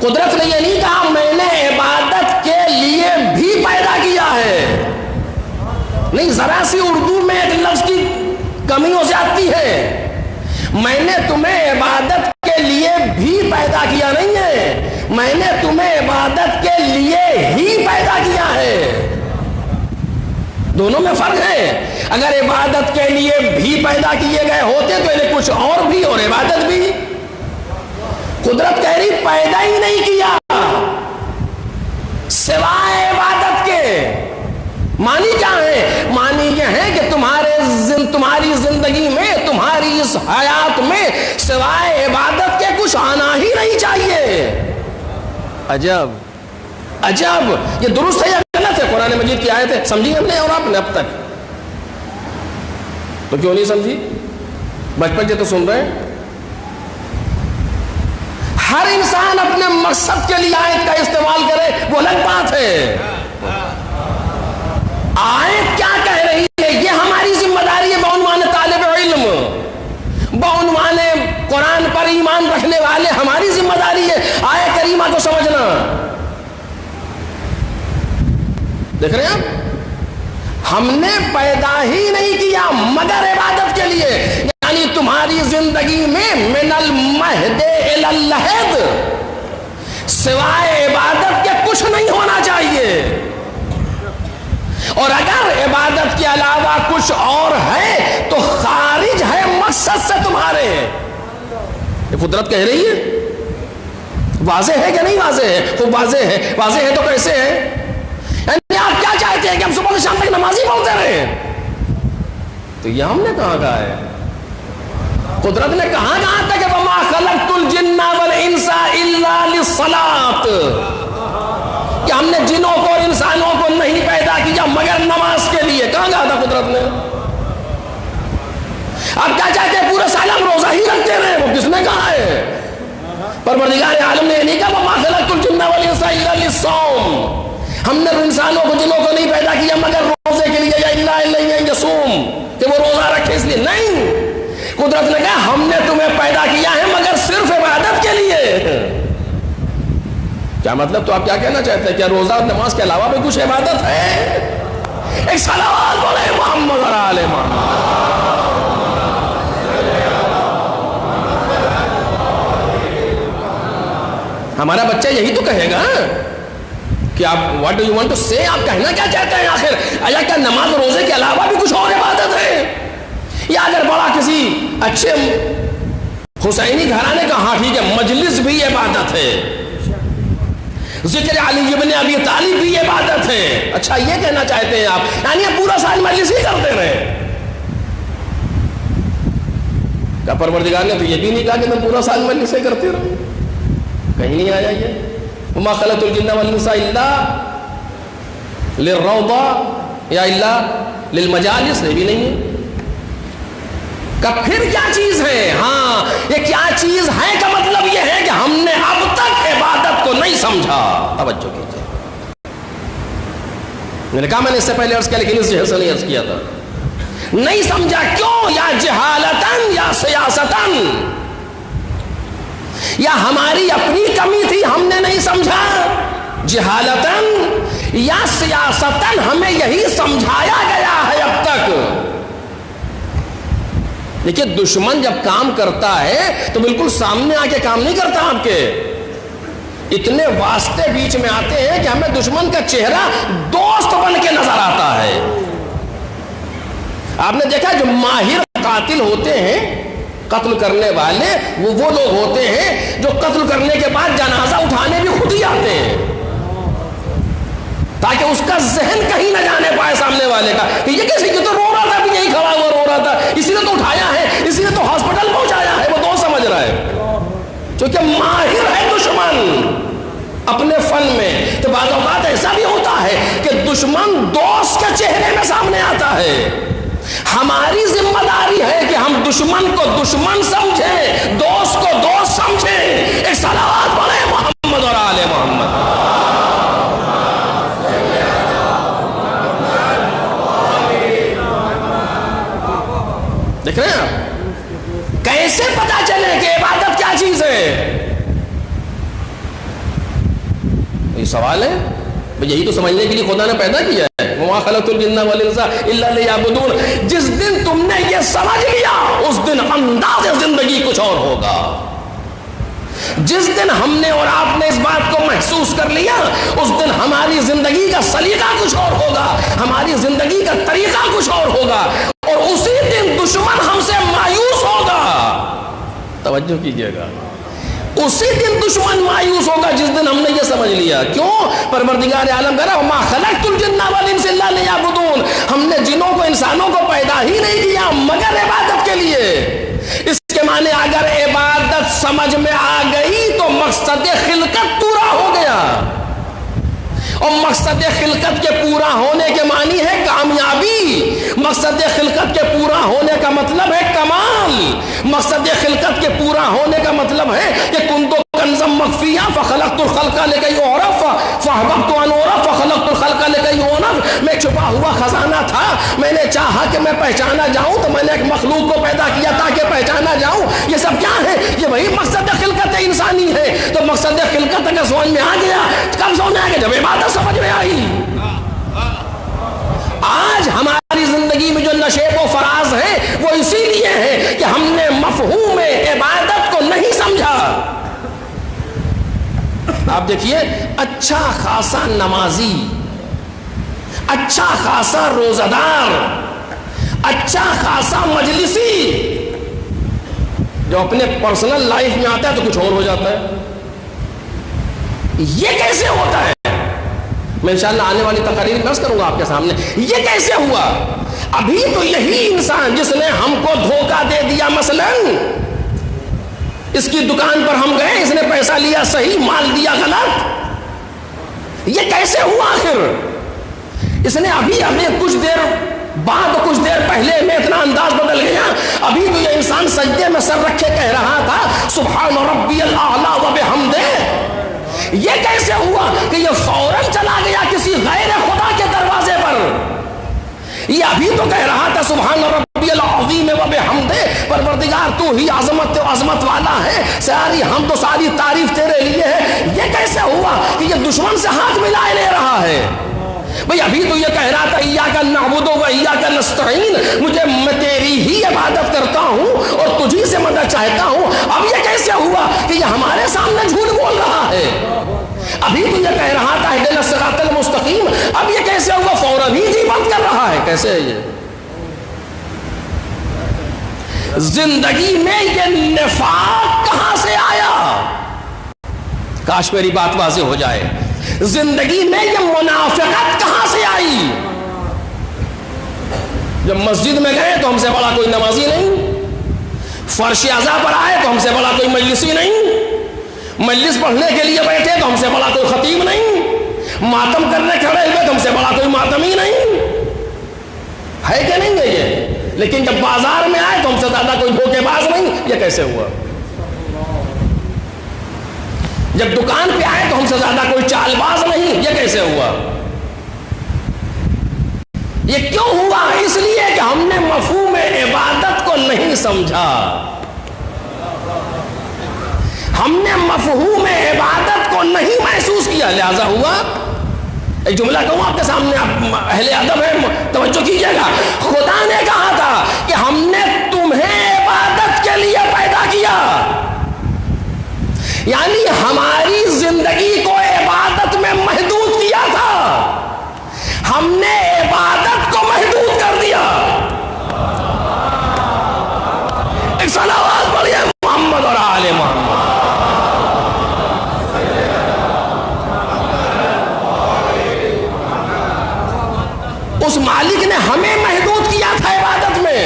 قدرت نے یہ نہیں کہا میں نے عبادت کے لیے بھی پیدا کیا ہے. نہیں، ذرا سی اردو میں ایک لفظ کی کمی ہو جاتی ہے. میں نے تمہیں عبادت کے لیے بھی پیدا کیا نہیں ہے، میں نے تمہیں عبادت کے لیے ہی پیدا کیا ہے. دونوں میں فرق ہے. اگر عبادت کے لیے بھی پیدا کیے گئے ہوتے تو انہیں کچھ اور بھی اور عبادت بھی. قدرت کہہ رہی پیدا ہی نہیں کیا سوائے عبادت کے. معنی کیا ہے؟ معنی یہ ہے کہ تمہاری زندگی میں، تمہاری اس حیات میں سوائے عبادت کے کچھ آنا ہی نہیں چاہیے. عجب عجب، یہ درست ہے یا غلط ہے؟ قرآن مجید کی آیت ہے، سمجھی ہم نے اور آپ نے اب تک؟ تو کیوں نہیں سمجھی؟ بچپن سے تو سن رہے ہیں. ہر انسان اپنے مقصد کے لیے آیت کا استعمال کرے وہ الگ بات ہے. آیت کیا کہہ رہی ہے یہ ہماری ذمہ داری ہے بعنوان طالب علم، بعنوان قرآن پر ایمان رکھنے والے. ہماری ذمہ داری ہے آیت کریمہ کو سمجھنا. دیکھ رہے ہیں آپ؟ ہم نے پیدا ہی نہیں کیا مگر عبادت کے لیے. یعنی تمہاری زندگی میں من المہد الی اللحد سوائے عبادت کے کچھ نہیں ہونا چاہیے. اور اگر عبادت کے علاوہ کچھ اور ہے تو خارج ہے مقصد سے تمہارے. یہ قدرت کہہ رہی ہے. واضح ہے کہ نہیں واضح ہے؟ خوب واضح ہے. واضح ہے تو کیسے ہے؟ یعنی آپ کیا چاہتے ہیں کہ ہم صبح سے شام تک نماز ہی پڑھتے رہے؟ تو یہ ہم نے کہاں کہا ہے؟ قدرت نے کہاں تھا کہ وَمَا خَلَقْتُ الْجِنَّ وَالْإِنسَ إِلَّا لِلصَّلَاةِ، کہ ہم نے جنوں کو انسانوں کو نہیں پیدا کیا مگر نماز کے لیے. کہاں کہا تھا قدرت نے؟ آپ کیا چاہتے ہیں پورے سال ہم روزہ ہی رکھتے رہے؟ وہ کس نے کہا ہے؟ پروردگار عالم نے یہ نہیں کہا وَمَا خَلَقْتُ الْجِنَّ وَالْإِنسَ إِلَّا لِلصَّوْمِ، ہم نے انسانوں کو جنوں کو نہیں پیدا کیا مگر روزے کے لیے، یا إِلَّا أَن يَصُومُ، کہ وہ روزہ رکھے اس لیے. نہیں، قدرت نے کہا ہم نے تمہیں پیدا کیا ہے مگر صرف عبادت کے لیے. کیا مطلب؟ تو آپ کیا کہنا چاہتے ہیں؟ کیا روزہ اور نماز کے علاوہ بھی کچھ عبادت ہے؟ ایک صلوات بولے محمد اور آل محمد. ہمارا بچہ یہی تو کہے گا کہ آپ what do you want to say, آپ کہنا کیا چاہتے ہیں آخر؟ یا کیا نماز روزے کے علاوہ بھی کچھ اور عبادت ہے؟ یا اگر بڑا کسی اچھے حسینی گھرانے کا، ہاں ٹھیک ہے، مجلس بھی عبادت ہے، ذکر علی ابن ابی طالب بھی عبادت ہے. اچھا یہ کہنا چاہتے ہیں آپ یعنی آپ پورا سال مجلس ہی کرتے رہے؟ کیا پروردگار نے تو یہ بھی نہیں کہا کہ میں پورا سال مجلس ہی کرتے رہوں؟ کہیں نہیں آیا یہ. وما خلقت الجن والانس الا للروضہ یا الا للمجالس، یہ بھی نہیں ہے. پھر کیا چیز ہے؟ ہاں یہ کیا چیز ہے کا مطلب یہ ہے کہ ہم نے اب تک عبادت کو نہیں سمجھا. توجہ کیجئے، میں نے کہا، میں نے اس سے پہلے عرض کیا لیکن اس جہاں سے نہیں عرض کیا تھا. نہیں سمجھا کیوں؟ یا جہالتاً یا سیاستاً، یا ہماری اپنی کمی تھی ہم نے نہیں سمجھا، جہالتاً یا سیاستاً ہمیں یہی سمجھایا گیا ہے اب تک. دیکھیے دشمن جب کام کرتا ہے تو بالکل سامنے آ کے کام نہیں کرتا. آپ کے اتنے واسطے بیچ میں آتے ہیں کہ ہمیں دشمن کا چہرہ دوست بن کے نظر آتا ہے. آپ نے دیکھا جو ماہر قاتل ہوتے ہیں، قتل کرنے والے، وہ لوگ ہوتے ہیں جو قتل کرنے کے بعد جنازہ اٹھانے بھی خود ہی آتے ہیں تاکہ اس کا ذہن کہیں نہ جانے پائے سامنے والے کا کہ یہ کسی کی تو رو رہا تھا، ابھی یہی کھڑا ہوا رو رہا تھا، اسی نے تو اٹھایا ہے، اسی نے تو ہاسپٹل پہنچایا ہے. وہ دوست سمجھ رہا ہے کیونکہ ماہر ہے دشمن اپنے فن میں. تو بعض اوقات ایسا بھی ہوتا ہے کہ دشمن دوست کے چہرے میں سامنے آتا ہے. ہماری ذمہ داری ہے کہ ہم دشمن کو دشمن سمجھیں، دوست کو دوست سمجھیں. ایک صلوات پڑھیں محمد اور آل محمد. دیکھ رہے ہیں آپ کیسے پتا چلے کہ عبادت کیا چیز ہے؟ یہ سوال ہے. یہی تو سمجھنے کے لیے خدا نے پیدا کیا ہے. وَمَا خَلَقْتُ الْجِنَّ وَالْإِنسَ إِلَّا لِيَعْبُدُونَ. جس دن تم نے یہ سمجھ لیا اس دن انداز زندگی کچھ اور ہوگا. جس دن ہم نے اور آپ نے اس بات کو محسوس کر لیا اس دن ہماری زندگی کا سلیقہ کچھ اور ہوگا، ہماری زندگی کا طریقہ کچھ اور ہوگا، اور اسی دن دشمن ہم سے مایوس ہوگا. توجہ کیجئے گا، اسی دن دشمن مایوس ہوگا جس دن ہم نے یہ سمجھ لیا. کیوں؟ پروردگار عالم کہہ رہا وما خلقت الجن والانس الا لیعبدون، ہم نے جنوں کو انسانوں کو پیدا ہی نہیں کیا مگر عبادت کے لیے. اس کے معنی اگر عبادت سمجھ میں آ گئی تو مقصد خلقت پورا ہو گیا. اور مقصد خلقت کے پورا ہونے کے معنی ہے کامیابی. مقصد خلقت کے پورا ہونے کا مطلب ہے کمال. مقصد خلقت کے پورا ہونے کا مطلب ہے کہ کنتو کنزا مخفیا فخلقت الخلق لکی اعرف فاحببت ان اعرف فخلقت الخلق لکی اعرف. میں چھپا ہوا خزانہ تھا، میں نے چاہا کہ میں پہچانا جاؤں تو میں نے ایک مخلوق کو پیدا کیا تاکہ پہچانا جاؤں. یہ سب کیا ہے؟ یہ وہی مقصد خلقت انسانی ہے. تو مقصد خلقت اگر سمجھ میں آ گیا کب سمجھ میں آ گیا؟ جب عبادت سمجھ میں آئی. آج ہماری زندگی میں جو نشیب و فراز ہے وہ اسی لیے ہے کہ ہم نے مفہوم عبادت کو نہیں سمجھا. آپ دیکھیے اچھا خاصا نمازی اچھا خاصا روزہ دار، اچھا خاصا مجلسی، جو اپنے پرسنل لائف میں آتا ہے تو کچھ اور ہو جاتا ہے. یہ کیسے ہوتا ہے؟ میں انشاءاللہ آنے والی تقاریر میں عرض کروں گا آپ کے سامنے یہ کیسے ہوا. ابھی تو یہی انسان جس نے ہم کو دھوکہ دے دیا، مثلا اس کی دکان پر ہم گئے، اس نے پیسہ لیا صحیح، مال دیا غلط، یہ کیسے ہوا آخر؟ اس نے ابھی ہمیں کچھ دیر بعد، کچھ دیر پہلے میں اتنا انداز بدل گیا. ابھی تو یہ انسان سجدے میں سر رکھے کہہ رہا تھا سبحان ربی الاعلی و بحمدہ. یہ کیسے ہوا کہ یہ فوراً چلا گیا کسی غیر خدا کے دروازے پر؟ یہ ابھی تو کہہ رہا تھا سبحان ربی العظیم و بحمدہ، پروردگار تو ہی عظمت والا ہے، ساری حمد و ساری تعریف تیرے لیے ہے. یہ کیسے ہوا کہ یہ دشمن سے ہاتھ ملائے لے رہا ہے؟ بھئی ابھی تو یہ کہہ رہا تھا ایاک نعبد و ایاک نستعین، میں تیری ہی عبادت کرتا ہوں اور تجھی سے مدد چاہتا ہوں. اب یہ کیسے ہوا کہ یہ ہمارے سامنے جھوٹ بول رہا ہے؟ ابھی تو یہ کہہ رہا تھا اہدنا الصراط المستقیم، اب یہ کیسے ہوا فوراً ہی غیبت کر رہا ہے؟ کیسے ہے یہ؟ زندگی میں یہ نفاق کہاں سے آیا؟ کاش میری بات واضح ہو جائے. زندگی میں یہ منافقت کہاں سے آئی؟ جب مسجد میں گئے تو ہم سے بڑا کوئی نمازی نہیں، فرش عزا پر آئے تو ہم سے بڑا کوئی مجلسی نہیں، مجلس پڑھنے کے لیے بیٹھے تو ہم سے بڑا کوئی خطیب نہیں، ماتم کرنے کھڑے ہوئے تو ہم سے بڑا کوئی ماتمی نہیں ہے کہ نہیں ہے یہ؟ لیکن جب بازار میں آئے تو ہم سے زیادہ کوئی دھوکے باز نہیں. یہ کیسے ہوا؟ جب دکان پہ آئے تو ہم سے زیادہ کوئی چال باز نہیں. یہ کیسے ہوا؟ یہ کیوں ہوا؟ اس لیے کہ ہم نے مفہوم عبادت کو نہیں سمجھا. ہم نے مفہوم عبادت کو نہیں محسوس کیا، لہذا ہوا. ایک جملہ کہوں آپ کے سامنے، آپ اہل ادب ہے توجہ کیجئے گا. خدا نے کہا تھا کہ ہم نے تمہیں عبادت کے لیے پیدا کیا، یعنی ہماری زندگی کو عبادت میں محدود کیا تھا، ہم نے عبادت کو محدود کر دیا. ایک صلوات پڑھیے محمد اور آل محمد. اس مالک نے ہمیں محدود کیا تھا عبادت میں،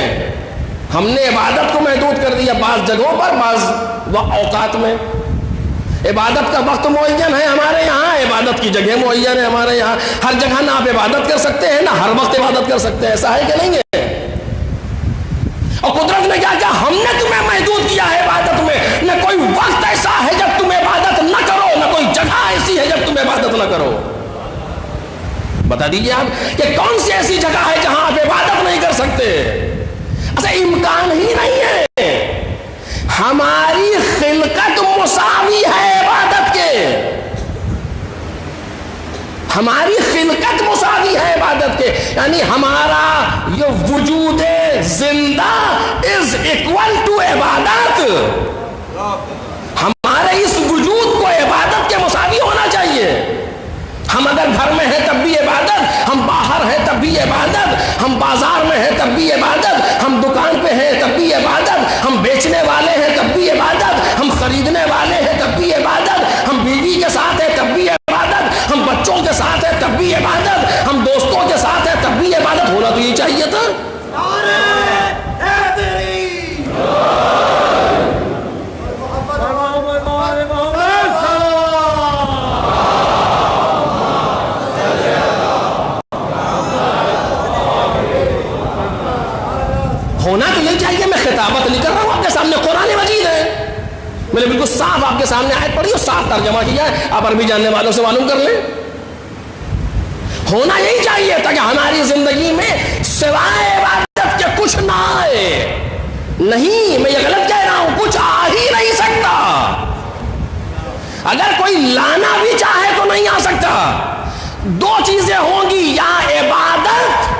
ہم نے عبادت کو محدود کر دیا. بعض جگہوں پر، بعض اوقات میں عبادت کا وقت معین ہے ہمارے یہاں، عبادت کی جگہ معین ہے ہمارے یہاں. ہر جگہ نہ آپ عبادت کر سکتے ہیں، نہ ہر وقت عبادت کر سکتے ہیں. ایسا ہے کہ نہیں ہے؟ اور قدرت نے کیا کیا؟ ہم نے تمہیں محدود کیا ہے عبادت میں. نہ کوئی وقت ایسا ہے جب تم عبادت نہ کرو، نہ کوئی جگہ ایسی ہے جب تم عبادت نہ کرو. بتا دیجئے آپ کہ کون سی ایسی جگہ ہے جہاں آپ عبادت نہیں کر سکتے؟ ایسا امکان ہی نہیں ہے. ہماری خلقت مساوی ہے عبادت کے، ہماری خلقت مساوی ہے عبادت کے، یعنی ہمارا یہ وجود زندہ از اکول ٹو عبادت. ہمارے اس وجود کو عبادت کے مساوی ہونا چاہیے. ہم اگر گھر میں ہیں تب بھی عبادت، ہم باہر ہیں تب بھی عبادت، ہم بازار میں ہیں تب بھی عبادت، ہم دکان پہ ہیں تب بھی عبادت، ہم بیچنے والے ہیں تب بھی عبادت، ہم خریدنے والے ہیں تب بھی عبادت، ہم بیوی کے ساتھ ہیں تب بھی عبادت، ہم بچوں کے ساتھ ہیں تب بھی عبادت، ہم دوستوں کے ساتھ ہیں تب بھی عبادت. ہونا تو یہ چاہیے تھا. ہونا تو یہ چاہیے. میں خطابت نہیں کر رہا ہوں آپ کے سامنے، قرآن مجید ہے. میں نے بالکل صاف آپ کے سامنے آیت پڑھی اور صاف ترجمہ کیا ہے، آپ عربی جاننے والوں سے معلوم کر لیں. ہونا یہی چاہیے تھا کہ ہماری زندگی میں سوائے عبادت کے کچھ نہ آئے. نہیں، میں یہ غلط کہہ رہا ہوں، کچھ آ ہی نہیں سکتا. اگر کوئی لانا بھی چاہے تو نہیں آ سکتا. دو چیزیں ہوں گی، یا عبادت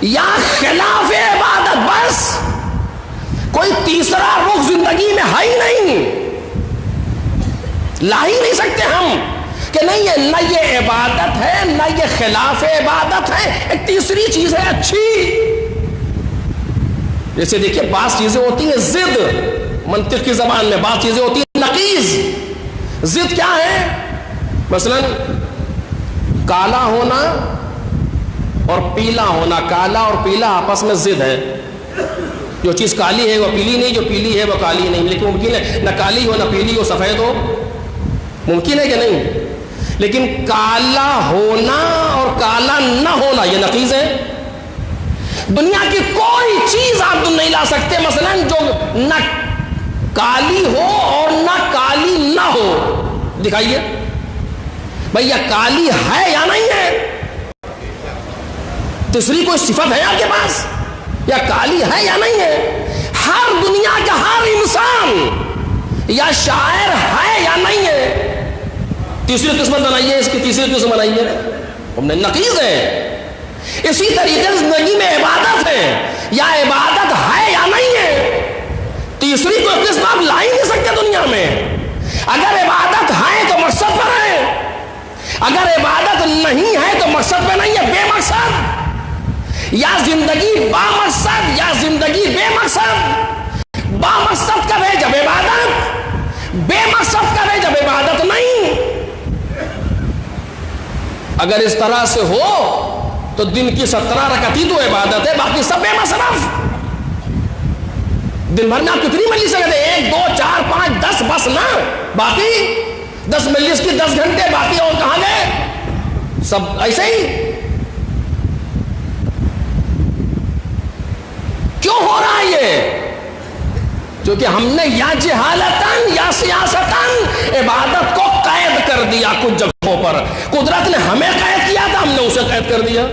یا خلاف عبادت، بس. کوئی تیسرا رخ زندگی میں ہے ہی نہیں، لا ہی نہیں سکتے ہم. کہ نہیں ہے، نہ یہ عبادت ہے نہ یہ خلاف عبادت ہے، ایک تیسری چیز ہے اچھی. جیسے دیکھیے بعض چیزیں ہوتی ہیں ضد، منطق کی زبان میں بعض چیزیں ہوتی ہیں نقیض. ضد کیا ہے؟ مثلا کالا ہونا اور پیلا ہونا. کالا اور پیلا آپس میں ضد ہے. جو چیز کالی ہے وہ پیلی نہیں، جو پیلی ہے وہ کالی نہیں. لیکن ممکن ہے نہ کالی ہو نہ پیلی ہو، سفید ہو، ممکن ہے کہ نہیں؟ لیکن کالا ہونا اور کالا نہ ہونا یہ نقیض ہے. دنیا کی کوئی چیز آپ نہیں لا سکتے مثلا جو نہ کالی ہو اور نہ کالی نہ ہو. دکھائیے بھیا کالی ہے یا نہیں ہے؟ تیسری کوئی صفت ہے آپ کے پاس؟ یا کالی ہے یا نہیں ہے؟ ہر دنیا کا ہر انسان یا شاعر ہے یا نہیں ہے؟ تیسری قسمت بنائیے، اس کی تیسری قسم بنائیے، ہم نے نقیض ہے. اسی طریقے سے زندگی میں عبادت ہے، یا عبادت ہے یا نہیں ہے. تیسری کوئی قسم آپ لا ہی نہیں سکتے دنیا میں. اگر عبادت ہے تو مقصد پر ہے، اگر عبادت نہیں ہے تو مقصد پہ نہیں ہے، بے مقصد. یا زندگی با مقصد یا زندگی بے مقصد. با مقصد کب ہے؟ جب عبادت. بے مقصد کب ہے؟ جب عبادت نہیں. اگر اس طرح سے ہو تو دن کی 17 رکعت ہی تو عبادت ہے، باقی سب بے مصرف. دن بھر میں آپ کتنی مجلس کرتے ہیں؟ 1 2 4 5 10 بس نا. باقی 10 مجلس کی 10 گھنٹے، باقی اور کہاں گئے؟ سب ایسے ہی. کیوں ہو رہا ہے یہ؟ کیونکہ ہم نے یا جہالتاً یا سیاستاً عبادت کو قید کر دیا. کچھ جگہوں پر قدرت نے ہمیں قید کیا تھا، ہم نے اسے قید کر دیا.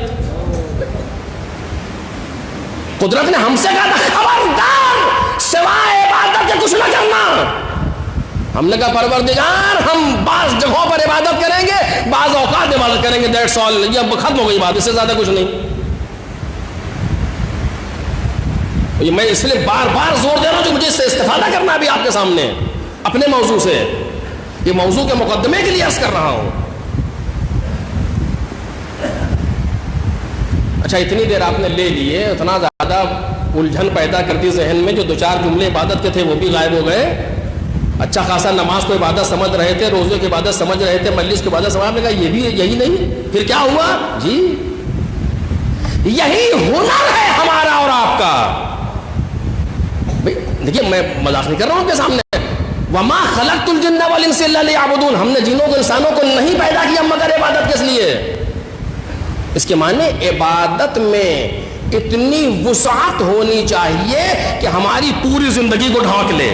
قدرت نے ہم سے کہا تھا خبردار سوائے عبادت کے کچھ نہ کرنا. ہم نے کہا پروردگار ہم بعض جگہوں پر عبادت کریں گے، بعض اوقات عبادت کریں گے، دیٹس آل. یہ اب ختم ہو گئی بات، اس سے زیادہ کچھ نہیں. میں اس لیے بار بار زور دے رہا ہوں کہ مجھے اس سے استفادہ کرنا بھی آپ کے سامنے اپنے موضوع سے. یہ موضوع کے مقدمے کے لیے عرض کر رہا ہوں. اچھا اتنی دیر آپ نے لے لیے، اتنا زیادہ الجھن پیدا کرتی ذہن میں، جو 2-4 جملے عبادت کے تھے وہ بھی غائب ہو گئے. اچھا خاصا نماز کو عبادت سمجھ رہے تھے، روزے کی عبادت سمجھ رہے تھے، مجلس کی عبادت سمجھ رہے تھے. یہ بھی یہی نہیں، پھر کیا ہوا جی؟ یہی ہنر ہے ہمارا اور آپ کا. دیکھیے میں مذاق نہیں کر رہا ہوں آپ کے سامنے. وما خلقت الجن والانس الا لیعبدون. ہم نے جنوں کو انسانوں کو نہیں پیدا کیا مگر عبادت کس لیے. اس کے معنی عبادت میں اتنی وسعت ہونی چاہیے کہ ہماری پوری زندگی کو ڈھانک لے.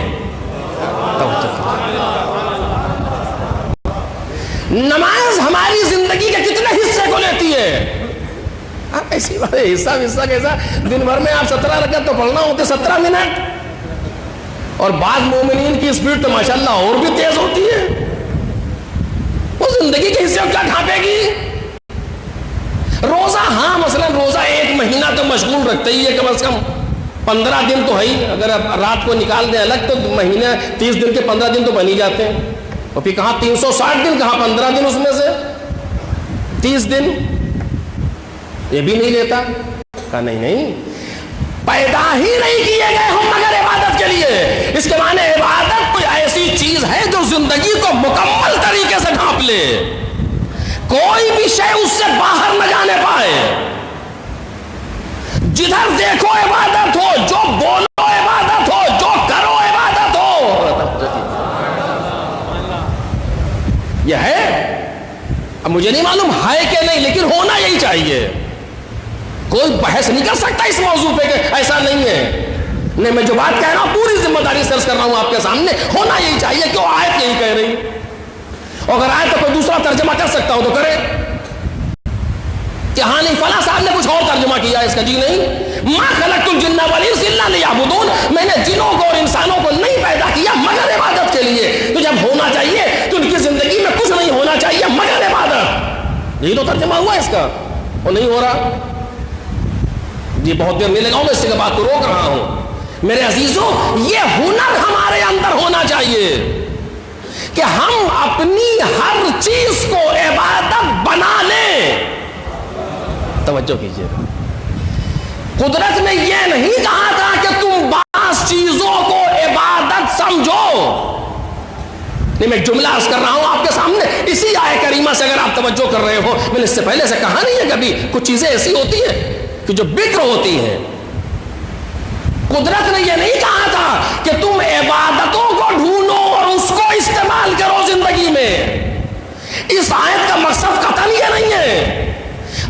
نماز ہماری زندگی کے کتنے حصے کو لیتی ہے؟ ایسی بات ہے، حصہ کیسا؟ دن بھر میں آپ 17 رکعت تو پڑھنا ہوتے 17 منٹ. اور بعض مومنین کی سپیڈ تو ماشاءاللہ اور بھی تیز ہوتی ہے. وہ زندگی کے حصے کو کیا ڈھانپے گی؟ روزہ ہاں مثلا روزہ 1 مہینہ تو مشغول رکھتا ہی ہے، کم از کم 15 دن تو ہے ہی. اگر آپ رات کو نکال دیں الگ تو مہینہ 30 دن کے 15 دن تو بن ہی جاتے ہیں. اور پھر کہاں 360 دن، کہاں 15 دن، اس میں سے 30 دن یہ بھی نہیں لیتا. کہا نہیں پیدا ہی نہیں کیے گئے ہم مگر عبادت کے لیے. اس کے معنی عبادت کوئی ایسی چیز ہے جو زندگی کو مکمل طریقے سے ڈھانپ لے، کوئی بھی شے اس سے باہر نہ جانے پائے. جدھر دیکھو عبادت ہو، جو بولو عبادت ہو، جو کرو عبادت ہو. یہ ہے. اب مجھے نہیں معلوم ہے کہ نہیں، لیکن ہونا یہی چاہیے. کوئی بحث نہیں کر سکتا اس موضوع پہ کہ ایسا نہیں ہے. نہیں، میں جو بات کہہ رہا ہوں پوری ذمہ داری سے عرض کر رہا ہوں آپ کے سامنے. ہونا یہی چاہیے کہ وہ آیت یہی کہہ رہی. اگر آیت تو کوئی دوسرا ترجمہ کر سکتا ہو تو کرے. کہ ہاں نہیں فلاں صاحب نے کچھ اور ترجمہ کیا اس کا، جی نہیں. ما خلقت الجن والانس الا لیعبدون. میں نے جنوں کو اور انسانوں کو نہیں پیدا کیا مگر عبادت کے لیے. تو جب ہونا چاہیے تو ان کی زندگی میں کچھ نہیں ہونا چاہیے مگر عبادت. یہی تو ترجمہ ہوا اس کا، اور نہیں ہو رہا. جی بہت دیر نہیں لگاؤں میں اس سے بات کو روک رہا ہوں. میرے عزیزوں یہ ہنر ہمارے اندر ہونا چاہیے کہ ہم اپنی ہر چیز کو عبادت بنا لیں. توجہ کیجیے، قدرت نے یہ نہیں کہا تھا کہ تم بعض چیزوں کو عبادت سمجھو. نہیں، میں جملہ عرض کر رہا ہوں آپ کے سامنے اسی آیت کریمہ سے، اگر آپ توجہ کر رہے ہو. میں نے اس سے پہلے سے کہا نہیں ہے کبھی، کچھ چیزیں ایسی ہوتی ہیں کہ جو بکر ہوتی ہیں. قدرت نے یہ نہیں کہا تھا کہ تم عبادتوں کو ڈھونڈو اور اس کو استعمال کرو زندگی میں. اس آیت کا مقصد قطعاً یہ نہیں ہے.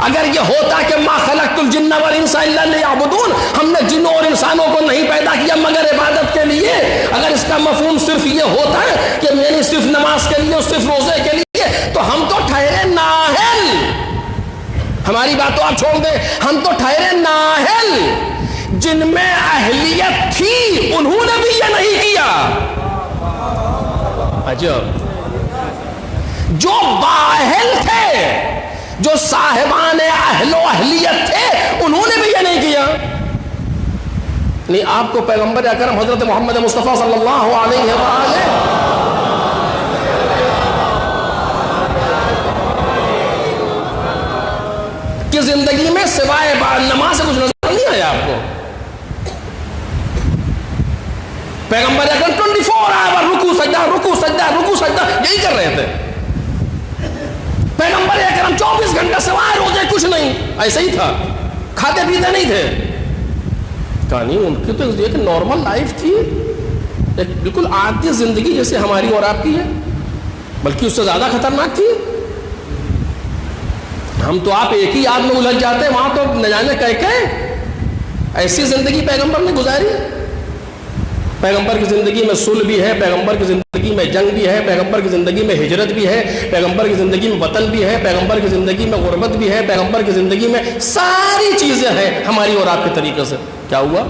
اگر یہ ہوتا کہ ما خلقت الجن والانس الا لیعبدون، ہم نے جنوں اور انسانوں کو نہیں پیدا کیا مگر عبادت کے لیے، اگر اس کا مفہوم صرف یہ ہوتا ہے کہ میں نے صرف نماز کے لیے اور صرف روزے کے لیے، تو ہم تو ٹھہرے نااہل. ہماری بات تو آپ چھوڑ دیں، ہم تو ٹھہرے نااہل. جن میں اہلیت تھی انہوں نے بھی یہ نہیں کیا. عجب. جو بااہل تھے، جو صاحبان اہل و اہلیت تھے، انہوں نے بھی یہ نہیں کیا. نہیں، آپ کو پیغمبر اکرم حضرت محمد مصطفیٰ صلی اللہ علیہ وآلہ کی زندگی میں سوائے نماز سے کچھ نظر نہیں آیا آپ کو. پیغمبر اکرم 24 آور رکوع سجدہ رکوع سجدہ رکوع سجدہ یہی کر رہے تھے. پیغمبر اکرم 24 گھنٹے سوائے روزے کچھ نہیں، ایسا ہی تھا، کھاتے پیتے نہیں تھے. کہا نہیں، ان کی تو ایک نارمل لائف تھی، ایک بالکل عادی زندگی جیسے ہماری اور آپ کی ہے، بلکہ اس سے زیادہ خطرناک تھی. ہم تو آپ ایک ہی یاد میں الجھ جاتے ہیں، وہاں تو نہ جانے کہہ ایسی زندگی پیغمبر نے گزاری. پیغمبر کی زندگی میں صلح بھی ہے، پیغمبر کی زندگی میں جنگ بھی ہے، پیغمبر کی زندگی میں ہجرت بھی ہے، پیغمبر کی زندگی میں وطن بھی ہے، پیغمبر کی زندگی میں غربت بھی ہے، پیغمبر کی زندگی میں ساری چیزیں ہیں ہماری اور آپ کے طریقے سے. کیا ہوا؟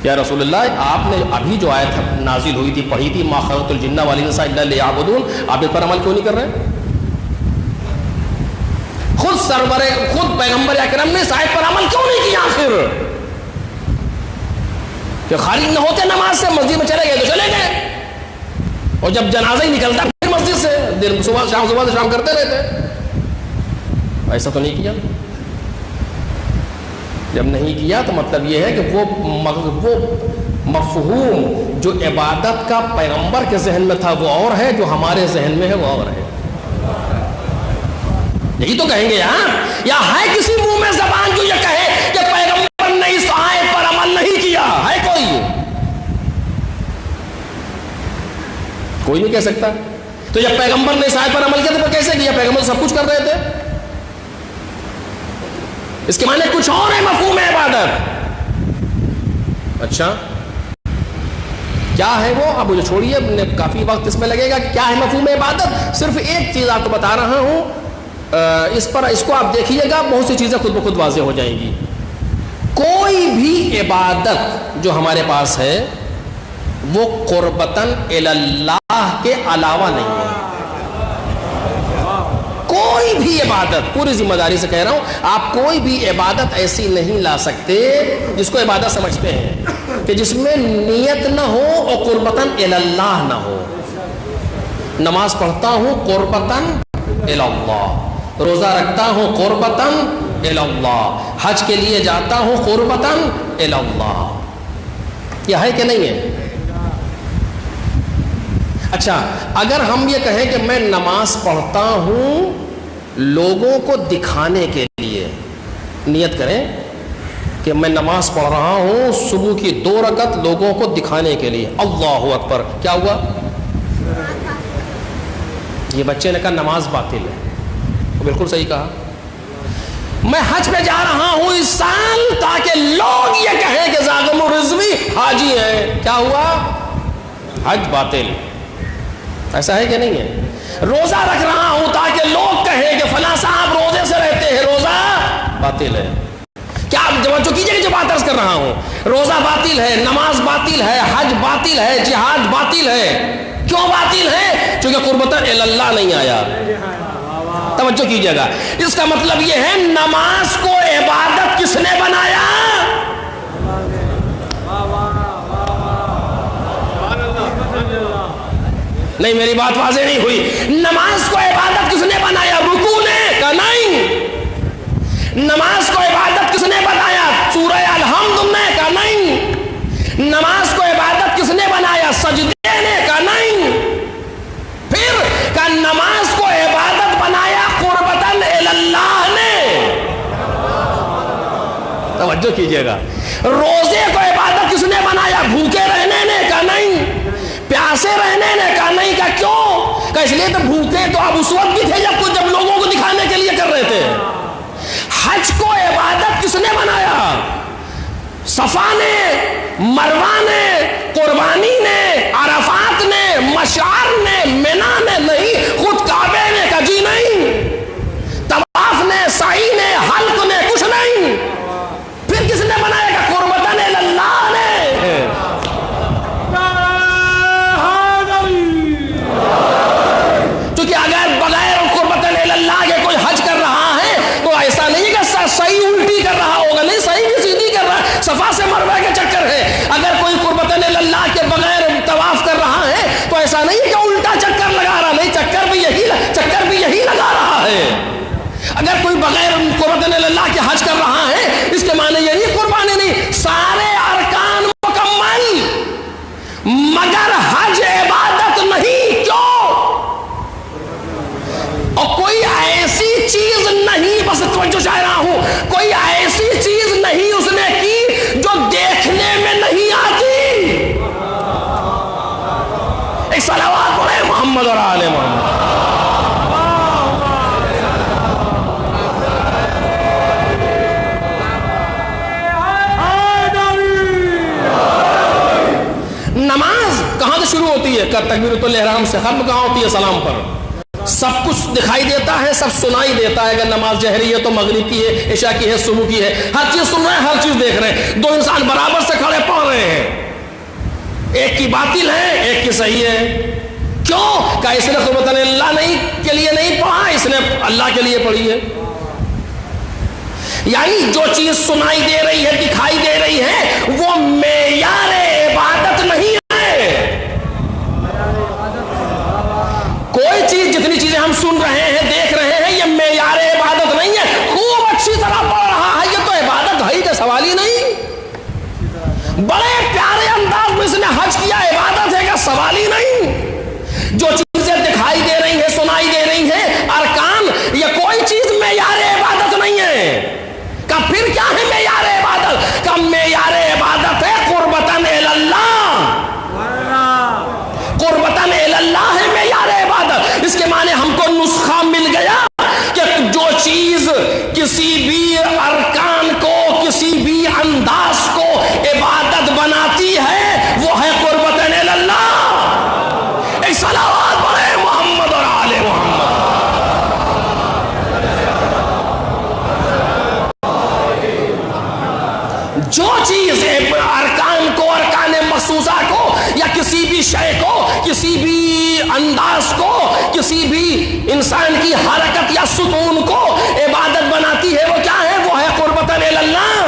یا رسول اللہ، آپ نے ابھی جو آیت نازل ہوئی تھی، پڑھی تھی، ما خلقت الجن والانس الا لیعبدون، آپ اس پر عمل کیوں نہیں کر رہے؟ خود پیغمبر اکرم نے اس آیت پر عمل کیوں نہیں کیا آخر؟ کہ خارج نہ ہوتے نماز سے، مسجد میں چلے گئے تو چلے گئے، اور جب جنازہ ہی نکلتا پھر مسجد سے دن صبح سے شام کرتے رہتے. ایسا تو نہیں کیا. جب نہیں کیا تو مطلب یہ ہے کہ وہ مفہوم جو عبادت کا پیغمبر کے ذہن میں تھا وہ اور ہے، جو ہمارے ذہن میں ہے وہ اور ہے. یہی تو کہیں گے. ہاں، یا ہے کسی منہ میں زبان جو یہ کہے کہ پیغمبر نے اس آیت پر عمل نہیں کیا؟ ہے کوئی نہیں کہہ سکتا. تو جب پیغمبر نے اس آیت پر عمل کیا تو کیسے کیا؟ پیغمبر سب کچھ کر رہے تھے. اس کے معنی کچھ اور ہے مفہوم عبادت. اچھا کیا ہے وہ؟ اب مجھے چھوڑیے، کافی وقت اس میں لگے گا. کیا ہے مفہوم عبادت؟ صرف ایک چیز آپ کو بتا رہا ہوں، اس کو آپ دیکھیے گا، بہت سی چیزیں خود بخود واضح ہو جائیں گی. کوئی بھی عبادت جو ہمارے پاس ہے وہ قربتاً اللہ کے علاوہ نہیں ہے. کوئی بھی عبادت، پوری ذمہ داری سے کہہ رہا ہوں، آپ کوئی بھی عبادت ایسی نہیں لا سکتے جس کو عبادت سمجھتے ہیں کہ جس میں نیت نہ ہو اور قربتاً اللہ نہ ہو. نماز پڑھتا ہوں قربتاً اللہ، روزہ رکھتا ہوں قربتاً اللہ، حج کے لیے جاتا ہوں قربتاً اللہ. یہ ہے کہ نہیں ہے؟ اچھا، اگر ہم یہ کہیں کہ میں نماز پڑھتا ہوں لوگوں کو دکھانے کے لیے، نیت کریں کہ میں نماز پڑھ رہا ہوں صبح کی 2 رکعت لوگوں کو دکھانے کے لیے، اللہ اکبر، کیا ہوا؟ یہ بچے نے کہا نماز باطل ہے. بالکل صحیح کہا. میں حج پہ جا رہا ہوں اس سال تاکہ لوگ یہ کہیں کہ زاغم الرضوی حاجی ہیں، کیا ہوا؟ حج باطل. ایسا ہے کہ نہیں ہے؟ روزہ رکھ رہا ہوں تاکہ لوگ کہیں کہ فلاں صاحب روزے سے رہتے ہیں، روزہ باطل ہے. کیا آپ توجہ کیجئے کہ جو بات عرض کر رہا ہوں، روزہ باطل ہے، نماز باطل ہے، حج باطل ہے، جہاد باطل ہے. کیوں باطل ہے؟ چونکہ قربتاً اللہ نہیں آیا. توجہ کیجئے گا، اس کا مطلب یہ ہے نماز کو عبادت کس نے بنایا؟ نہیں میری بات واضح نہیں ہوئی. نماز کو عبادت کس نے بنایا؟ رکوع نے؟ کہا نہیں. نماز کو عبادت کس نے بنایا؟ سورہ الحمد نے؟ کہا نہیں. نماز کو عبادت کس نے بنایا؟ سجدے نے؟ کہا نہیں. پھر کہا نماز کو عبادت بنایا قربتاً اللہ نے. توجہ کیجئے گا. روزے کو عبادت کس نے بنایا؟ بھوکے رہنے نے؟ کہا نہیں. پیاسے رہنے نے؟ کہا نہیں. کہا کیوں؟ کہا اس لیے تو بھوکے تو آپ اس وقت بھی تھے جب لوگوں کو دکھانے کے لیے کر رہے تھے. حج کو عبادت کس نے بنایا؟ صفا نے، مروہ نے، قربانی نے، عرفات نے، مشعر نے، منی نے؟ نہیں. خود کعبے نے؟ کہا جی نہیں. طواف نے، سعی نے، حلق نے؟ کچھ نہیں. پھر کس نے بنایا گا؟ قربتاً اللہ نے. کیونکہ اگر بغیر قربتاً اللہ کے کوئی حج کر رہا ہے تو ایسا نہیں کہ صحیح الٹی کر رہا ہوگا. نہیں، صحیح بھی سیدھی کر رہا ہے. صفا سے مروہ کے چکر ہے. اگر کوئی قربتاً اللہ کے بغیر طواف کر رہا ہے تو ایسا نہیں کہ الٹا چکر لگا رہا. نہیں، چکر بھی یہی لگا رہا ہے. اگر کوئی بغیر قربتاً اللہ کے حج کر رہا ہے اس کے معنی یہ نہیں قربانی نہیں. سارے ارکان مکمل مگر حج عبادت نہیں. کیوں؟ اور کوئی ایسی چیز نہیں، بس توجہ چاہ رہا ہوں، کوئی ایسی چیز نہیں اس نے کی جو دیکھنے میں نہیں آتی. ایک صلوات پڑھیں محمد اور آل محمد. نماز کہاں سے شروع ہوتی ہے؟ تکبیرۃ الاحرام سے. ختم کہاں ہوتی ہے؟ سلام پر. سب کچھ دکھائی دیتا ہے، سب سنائی دیتا ہے. اگر نماز جہری ہے تو مغرب کی ہے، عشاء کی ہے، صبح کی ہے. ہر چیز سن رہے ہیں، ہر چیز دیکھ رہے ہیں. دو انسان برابر سے کھڑے پڑھ رہے ہیں. ایک کی باطل ہے، ایک کی صحیح ہے. کیوں؟ کہ اس نے قربتاً اللہ کے لیے نہیں پڑھا، اس نے اللہ کے لیے پڑھی ہے. یعنی جو چیز سنائی دے رہی ہے، دکھائی دے رہی ہے، وہ معیار عبادت نہیں ہے. کوئی چیز، جتنی چیزیں ہم سن رہے ہیں، دیکھ رہے ہیں، یہ معیار عبادت نہیں ہے. خوب اچھی طرح پڑھ رہا ہے، یہ تو عبادت ہے کا سوال ہی نہیں. بڑے پیارے انداز میں اس نے حج کیا، عبادت ہے کا سوال ہی نہیں. جو چیزیں دکھائی دے رہی ہیں، سنائی دے رہی ہیں، ارکان، یہ کوئی چیز معیار عبادت نہیں ہے. کہ پھر کیا ہے معیار عبادت؟ کہ معیار عبادت ہے قربتاً اللہ. قربتاً اللہ ہے معیار عبادت. اس کے معنی ہم کو نسخہ مل گیا کہ جو چیز کسی بھی ارکان کو، کسی بھی انداز کو عبادت بناتی ہے وہ ہے قربتاً اللہ. ایک صلوات پڑھیں محمد اور آل محمد. جو چیز ارکان کو، ارکان مخصوصہ کو، یا کسی بھی شے کو، کسی بھی انداز کو، کسی بھی انسان کی حرکت یا سکون کو عبادت بناتی ہے، وہ کیا ہے؟ وہ ہے قربتاً اللہ.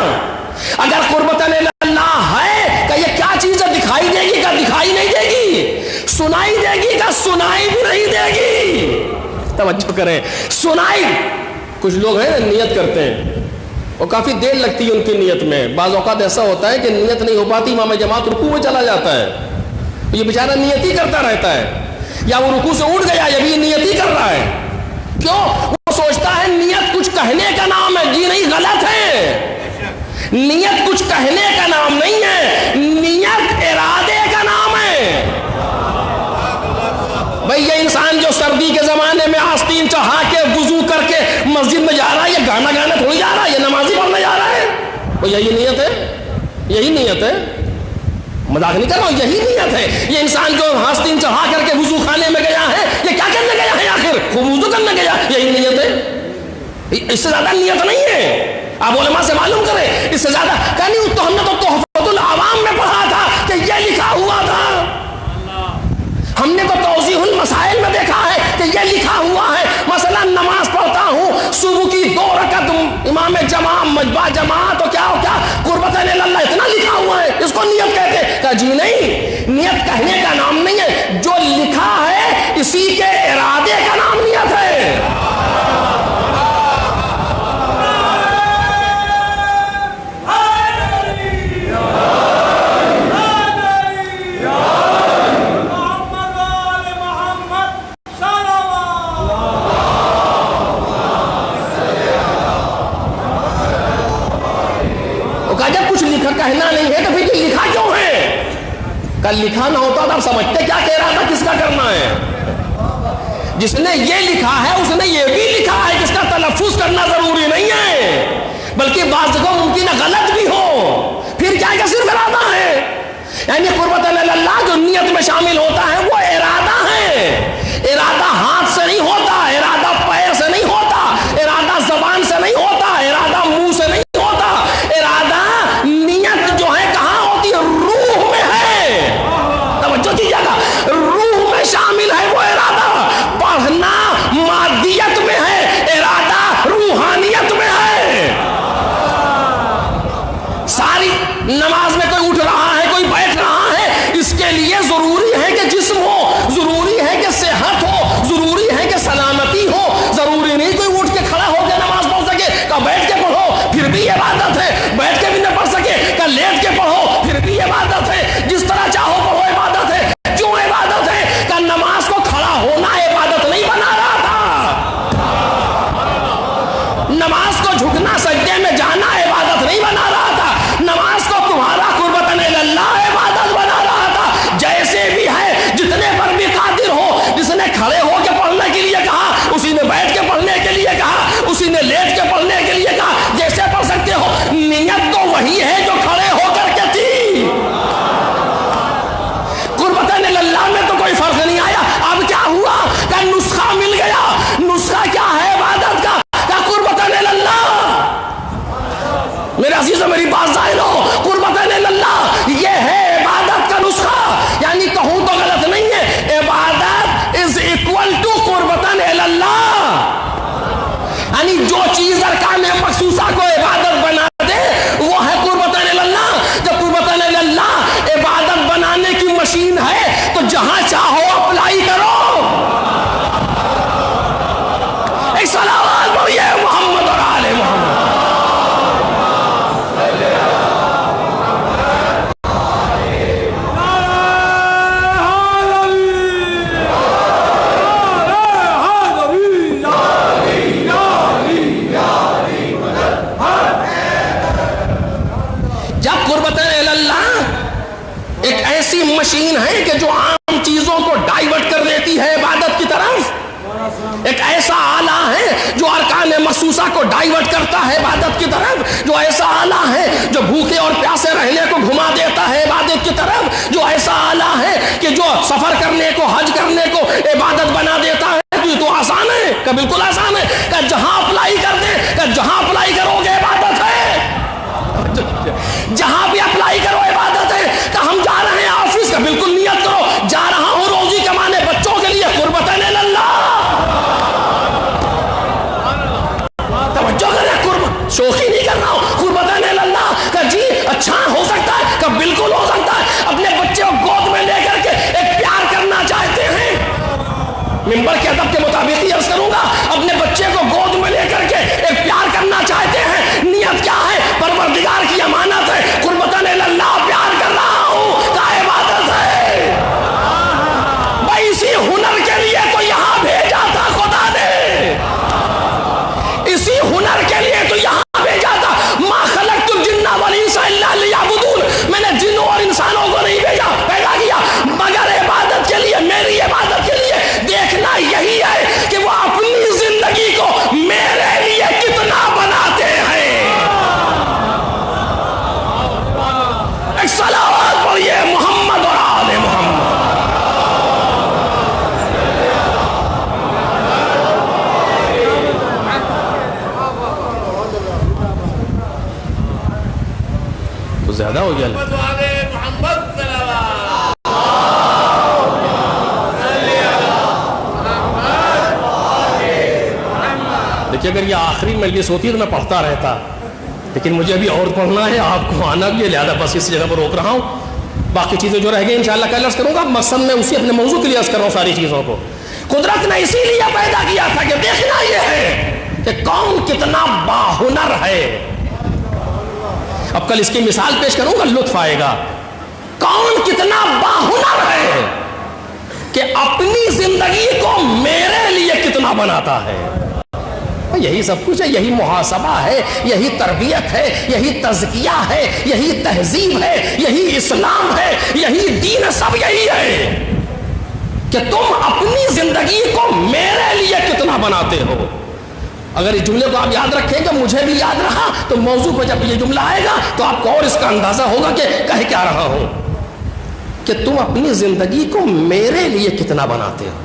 اگر قربتاً اللہ ہے کہ یہ کیا چیز ہے؟ دکھائی دے گی کا دکھائی نہیں دے گی، سنائی دے گی کا سنائی بھی نہیں دے گی. توجہ کریں. سنائی، کچھ لوگ ہیں نیت کرتے ہیں اور کافی دیر لگتی ہے ان کی نیت میں. بعض اوقات ایسا ہوتا ہے کہ نیت نہیں ہو پاتی، امام جماعت رکوع میں چلا جاتا ہے، یہ بیچارہ نیت ہی کرتا رہتا ہے. یا وہ رکوع سے اٹھ گیا، یہ بھی نیت ہی کر رہا ہے. کیوں؟ وہ سوچتا ہے نیت کچھ کہنے کا نام ہے. جی نہیں، غلط ہے. نیت کچھ کہنے کا نام نہیں ہے، نیت ارادے کا نام ہے. بھئی یہ انسان جو سردی کے زمانے میں آستین چڑھا کے وضو کر کے مسجد میں جا رہا ہے، یہ گانا گانے تھوڑی جا رہا ہے، یہ نمازی پڑھنے جا رہا ہے. وہ یہی نیت ہے، یہی نیت ہے. مذاق نہیں کر رہا ہوں، یہی نیت ہے. یہ انسان جو آستین چڑھا کر کے وضو خانے میں گیا ہے، یہ کیا کرنے گیا ہے؟ آخر خوب وضو کرنے گیا. یہی نیت ہے، اس سے زیادہ نیت نہیں ہے. آپ علماء سے معلوم کریں، اس سے زیادہ کہ نہیں. تو ہم نے تو تحفۃ العوام میں پڑھا تھا کہ یہ لکھا ہوا تھا. ہم نے تو توضیح المسائل میں دیکھا ہے کہ یہ لکھا ہوا ہے. مثلا نماز پڑھتا ہوں صبح کی 2 رکعت امام جماعت تو کیا ہو کیا قربتاً اللہ اتنا لکھا ہوا ہے، اس کو نیت کہتے ہیں. کہا جی نہیں، نیت کہنے کا نام نہیں ہے. جو لکھا ہے اسی کے ارادے کا نام نیت ہے۔ جب کچھ لکھا کہنا نہیں ہے تو پھر یہ لکھا کیوں ہے؟ کل لکھا نہ ہوتا تو آپ سمجھتے کیا کہہ رہا تھا، کس کا کرنا ہے؟ جس نے یہ لکھا ہے اس نے یہ بھی لکھا ہے جس کا تلفظ کرنا ضروری نہیں ہے، بلکہ بعض جگہ ممکن ہے غلط بھی ہو، پھر کیا کہ صرف ارادہ ہے۔ یعنی قربت اللہ جو نیت میں شامل ہوتا ہے وہ ارادہ ہے۔ ارادہ ہاتھ سے نہیں ہوتا، ارادہ پیر سے نہیں ہوتا، ارادہ زبان سے نہیں ہوتا، ارادہ منہ سے نہیں ہوتا، ارادہ نیت جو ہے کہاں ہوتی ہے؟ روح میں ہے۔ توجہ دیجیے گا، روح میں شامل ہے وہ ارادہ۔ پڑھنا مادیت میں ہے، ارادہ روحانیت میں ہے۔ ساری نماز میں کوئی اٹھ رہا ہے، کوئی بیٹھ رہا ہے، اس کے لیے ضروری ہے کہ جسم ہو، ضروری ہے کہ صحت ہو، ضروری ہے کہ سلامتی ہو، ضروری نہیں کوئی اٹھ کے کھڑا ہو کے نماز پڑھ سکے۔ کہ بیٹھ کے پڑھو پھر بھی عبادت ہے، بیٹھ کے بھی نہ پڑھ سکے کہ لیٹ کے پڑھو پھر بھی عبادت ہے۔ جس طرح چاہو پڑھو عبادت ہے۔ کیوں عبادت ہے؟ کہ نماز کو کھڑا ہونا عبادت نہیں بنا رہا تھا، نماز کو جھکنا سجدے میں جانا عبادت نہیں بنا رہا تھا، نماز کو تمہارا قربتاً اللہ عبادت بنا رہا تھا۔ جیسے بھی ہے، جتنے پر بھی قادر ہو، جس نے کھڑے ہو کے پڑھنے کے لیے کہا، اسی نے بیٹھ کے پڑھنے کے لیے کہا، اسی نے لیٹ کے پڑھنے کے لیے کہا، جیسے پڑھ سکتے ہو۔ نیت تو وہی ہے جو کھڑے ہو کر کے تھی۔ قربتاً اللہ میں تو کوئی فرق نہیں آیا۔ اب کیا ہوا کہ نسخہ مل گیا۔ نسخہ کیا ہے عبادت کا؟ کہ قربتاً اللہ۔ میرے عزیزوں میری بات ظاہر ہو، قربتاً اللہ یہ ہے عبادت کا نسخہ۔ یعنی کہوں تو غلط نہیں ہے، عبادت از اکول ٹو قربتاً اللہ۔ یعنی جو چیز ارکان مخصوصہ کو عبادت بنا دے وہ ہے قربتاً اللہ۔ جب قربتاً اللہ عبادت بنانے کی مشین ہے تو جہاں چاہو اپلائی کرو۔ ایک صلوات پڑھیے محمد اور آل محمد۔ مشین ہے کہ جو عام چیزوں کو ڈائیورٹ کر دیتی ہے عبادت کی طرف، ایک ایسا آلہ ہے جو ارکان مخصوصہ کو ڈائیورٹ کرتا ہے عبادت کی طرف، جو ایسا آلہ ہے جو بھوکے اور پیاسے رہنے کو گھما دیتا ہے عبادت کی طرف، جو ایسا آلہ ہے کہ جو سفر کرنے کو، حج کرنے کو عبادت بنا دیتا ہے۔ یہ تو آسان ہے کہ بالکل آسان ہے کہ جہاں اپلائی کر دیں، کہ جہاں اپلائی کرو گے عبادت ہے، جہاں بھی اپلائی کرو عبادت ہے۔ کہ ہم جا رہے ہیں آفس کا، بالکل نیت کرو جا رہا ہوں روزی کمانے بچوں کے لیے، قربتاً اللہ۔ توجہ کریں، شوخی نہیں کر رہا ہوں، قربتاً اللہ۔ کہ جی اچھا ہو سکتا ہے، کہ بالکل ہو سکتا ہے۔ اپنے بچے کو گود میں لے کر کے ایک پیار کرنا چاہتے ہیں، ممبر کے ادب کے مطابق ہی عرض کروں گا، اپنے بچے کو گود میں لے کر کے ایک پیار کرنا چاہتے ہیں، نیت کیا ہے؟ پروردگار کی امانت ہے، قربتاً اللہ پیار کر رہا ہوں، کا عبادت ہے۔ بھائی اسی ہنر کے لیے تو یہاں بھیجا تھا خدا نے، اسی ہنر کے لیے تو یہاں بھیجا تھا۔ ما خلقت الجن والانس الا لیعبدون، میں نے جنوں اور انسانوں کو نہیں پیدا کیا مگر عبادت کے لیے، میری عبادت کے لیے۔ دیکھنا یہی ہے کہ وہ اپنی زندگی کو میرے لیے کتنا بناتے ہیں۔ ایک صلوات پڑھیے محمد اور آل محمد۔ تو زیادہ ہو گیا محمد دیکھیے، اگر یہ آخری مجلس ہوتی ہے تو میں پڑھتا رہتا، لیکن مجھے ابھی اور پڑھنا ہے، آپ کو آنا بھی ہے، لہذا بس اس جگہ پر روک رہا ہوں۔ باقی چیزیں جو رہ گئی انشاءاللہ کل عرض کروں گا۔ مقصد میں اسی اپنے موضوع کے لیے عرض کر رہا ہوں ساری چیزوں کو قدرت نے اسی لیے پیدا کیا تھا کہ دیکھنا یہ ہے کہ کون کتنا باہنر ہے. اب کل اس کی مثال پیش کروں گا، لطف آئے گا. کون کتنا باہنر ہے کہ اپنی زندگی کو میرے لیے کتنا بناتا ہے. یہی سب کچھ ہے، یہی محاسبہ ہے، یہی تربیت ہے، یہی تزکیہ ہے، یہی تہذیب ہے، یہی اسلام ہے، یہی دین، سب یہی ہے کہ تم اپنی زندگی کو میرے لیے کتنا بناتے ہو. اگر اس جملے کو آپ یاد رکھیں کہ مجھے بھی یاد رہا تو موضوع پہ جب یہ جملہ آئے گا تو آپ کو اور اس کا اندازہ ہوگا کہ کہہ کیا رہا ہوں، کہ تم اپنی زندگی کو میرے لیے کتنا بناتے ہو.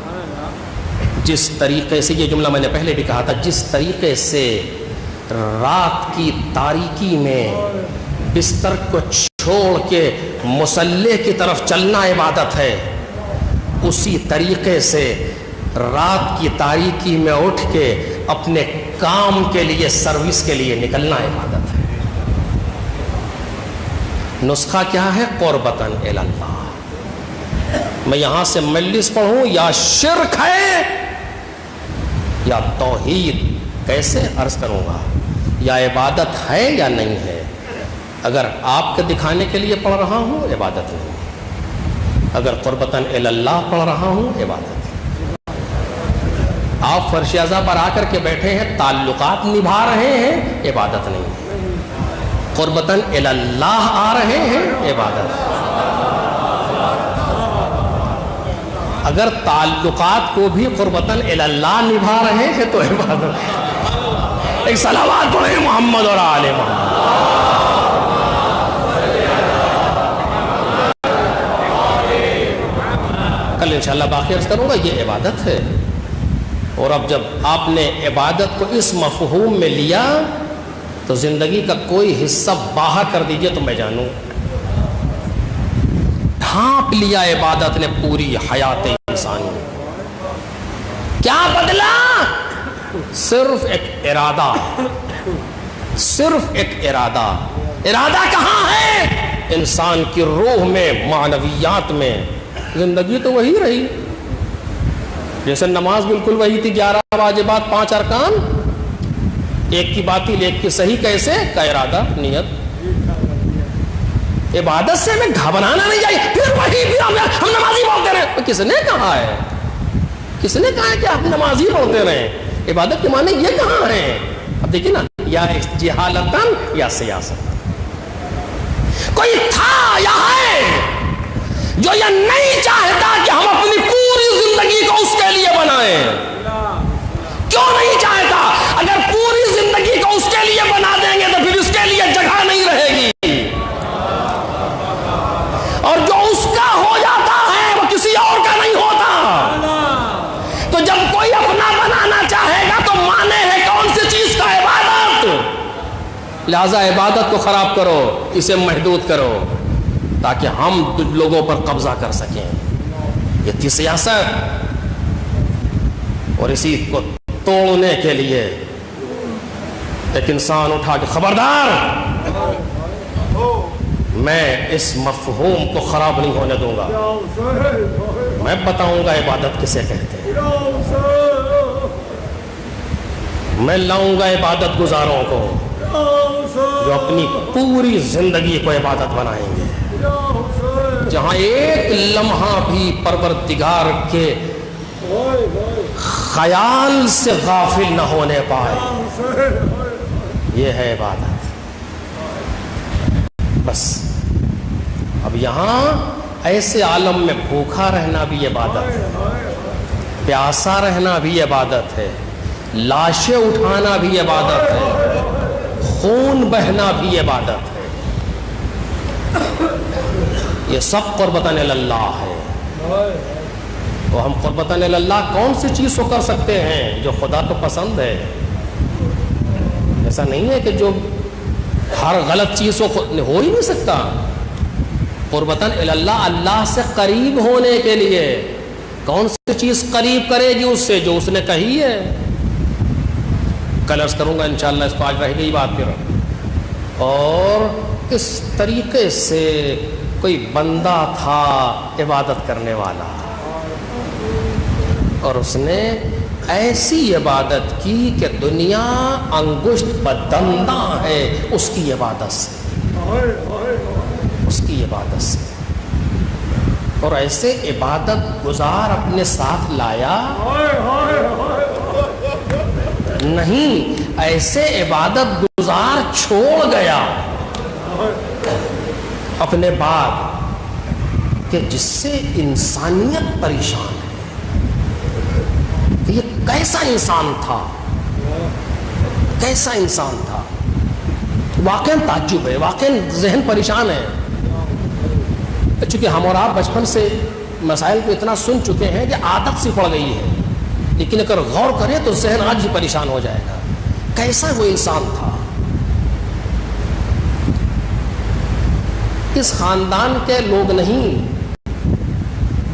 جس طریقے سے، یہ جملہ میں نے پہلے بھی کہا تھا، جس طریقے سے رات کی تاریکی میں بستر کو چھوڑ کے مصلی کی طرف چلنا عبادت ہے، اسی طریقے سے رات کی تاریکی میں اٹھ کے اپنے کام کے لیے، سروس کے لیے نکلنا عبادت ہے. نسخہ کیا ہے؟ قربتاً الی اللہ. میں یہاں سے مجلس پڑھوں، یا شرک ہے یا توحید، کیسے عرض کروں گا، یا عبادت ہے یا نہیں ہے. اگر آپ کے دکھانے کے لیے پڑھ رہا ہوں، عبادت نہیں ہے. اگر قربتاً الی اللہ پڑھ رہا ہوں، عبادت ہے. آپ فرش اعضاء پر آ کر کے بیٹھے ہیں، تعلقات نبھا رہے ہیں، عبادت نہیں ہے. قربتاً الی اللہ آ رہے ہیں، عبادت ہے. اگر تعلقات کو بھی قربتاً الی اللہ نبھا رہے ہیں تو عبادت. ایک صلوات پڑھیں محمد اور آل محمد. کل انشاءاللہ باقی عرض کروں گا، یہ عبادت ہے. اور اب جب آپ نے عبادت کو اس مفہوم میں لیا تو زندگی کا کوئی حصہ باہر کر دیجئے تو میں جانوں. ڈھانپ لیا عبادت نے پوری حیات انسانی. کیا بدلا؟ صرف ایک ارادہ، صرف ایک ارادہ. ارادہ کہاں ہے؟ انسان کی روح میں، معنویات میں. زندگی تو وہی رہی، جیسے نماز بالکل وہی تھی، 11 واجبات، 5 ارکان، ایک کی باطل ایک کی صحیح. کیسے؟ کا ارادہ، نیت. عبادت سے ہمیں گھبرانا نہیں چاہیے. پھر وہی بھی ہم نمازی بولتے رہے. کس نے کہا ہے؟ کس نے کہا ہے کہ آپ نمازی بولتے رہے؟ عبادت کے معنی یہ کہاں ہے؟ اب دیکھیں نا، یا جہالتاً یا سیاست. کوئی تھا یا ہے جو یہ نہیں چاہتا کہ ہم اپنی پوری زندگی کو اس کے لیے بنائیں؟ کیوں نہیں چاہتا؟ اگر پوری زندگی کو اس کے لیے بنا دیں گے تو پھر اس کے لیے جگہ نہیں رہے گی. اور جو اس کا ہو جاتا ہے وہ کسی اور کا نہیں ہوتا. تو جب کوئی اپنا بنانا چاہے گا تو مانے ہے کون سی چیز کا؟ عبادت. لہذا عبادت کو خراب کرو، اسے محدود کرو تاکہ ہم لوگوں پر قبضہ کر سکیں. یہ تھی سیاست. اور اسی کو توڑنے کے لیے ایک انسان اٹھا کے، خبردار، میں اس مفہوم کو خراب نہیں ہونے دوں گا. میں بتاؤں گا عبادت کسے کہتے ہیں. میں لاؤں گا عبادت گزاروں کو جو اپنی پوری زندگی کو عبادت بنائیں گے، جہاں ایک لمحہ بھی پروردگار کے خیال سے غافل نہ ہونے پائے. یہ ہے عبادت. بس اب یہاں ایسے عالم میں بھوکا رہنا بھی عبادت ہے، پیاسا رہنا بھی عبادت ہے، لاشیں اٹھانا بھی عبادت ہے، خون بہنا بھی عبادت ہے. یہ سب قربتاً الی اللہ ہے. تو ہم قربتاً الی اللہ کون سی چیز کو کر سکتے ہیں جو خدا کو پسند ہے؟ ایسا نہیں ہے کہ جو ہر غلط چیز کو ہو ہی نہیں سکتا. قربتاً الی اللہ، اللہ سے قریب ہونے کے لیے کون سی چیز قریب کرے گی اس سے؟ جو اس نے کہی ہے. کل عرض کروں گا انشاءاللہ، اس کو آج رہ گئی بات. پھر اور اس طریقے سے کوئی بندہ تھا عبادت کرنے والا، اور اس نے ایسی عبادت کی کہ دنیا انگشت بدندہ ہے اس کی عبادت سے، اس کی عبادت سے۔ اور ایسے عبادت گزار اپنے ساتھ لایا نہیں، ایسے عبادت گزار چھوڑ گیا اپنے بعد کہ جس سے انسانیت پریشان ہے کہ یہ کیسا انسان تھا، کیسا انسان تھا۔ واقعاً تعجب ہے، واقعاً ذہن پریشان ہے، چونکہ ہم اور آپ بچپن سے مسائل کو اتنا سن چکے ہیں کہ عادت سی پڑ گئی ہے، لیکن اگر غور کریں تو ذہن آج ہی پریشان ہو جائے گا۔ کیسا وہ انسان تھا؟ اس خاندان کے لوگ نہیں،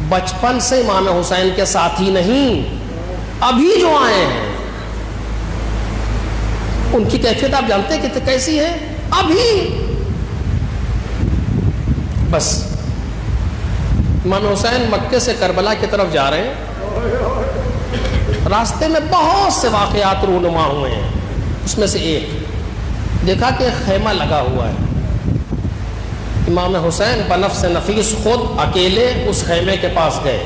بچپن سے امام حسین کے ساتھی نہیں، ابھی جو آئے ہیں ان کی کیفیت آپ جانتے ہیں کہ کیسی ہے؟ ابھی بس امام حسین مکے سے کربلا کی طرف جا رہے ہیں، راستے میں بہت سے واقعات رونما ہوئے ہیں۔ اس میں سے ایک دیکھا کہ خیمہ لگا ہوا ہے، امام حسین بنفس نفیس خود اکیلے اس خیمے کے پاس گئے،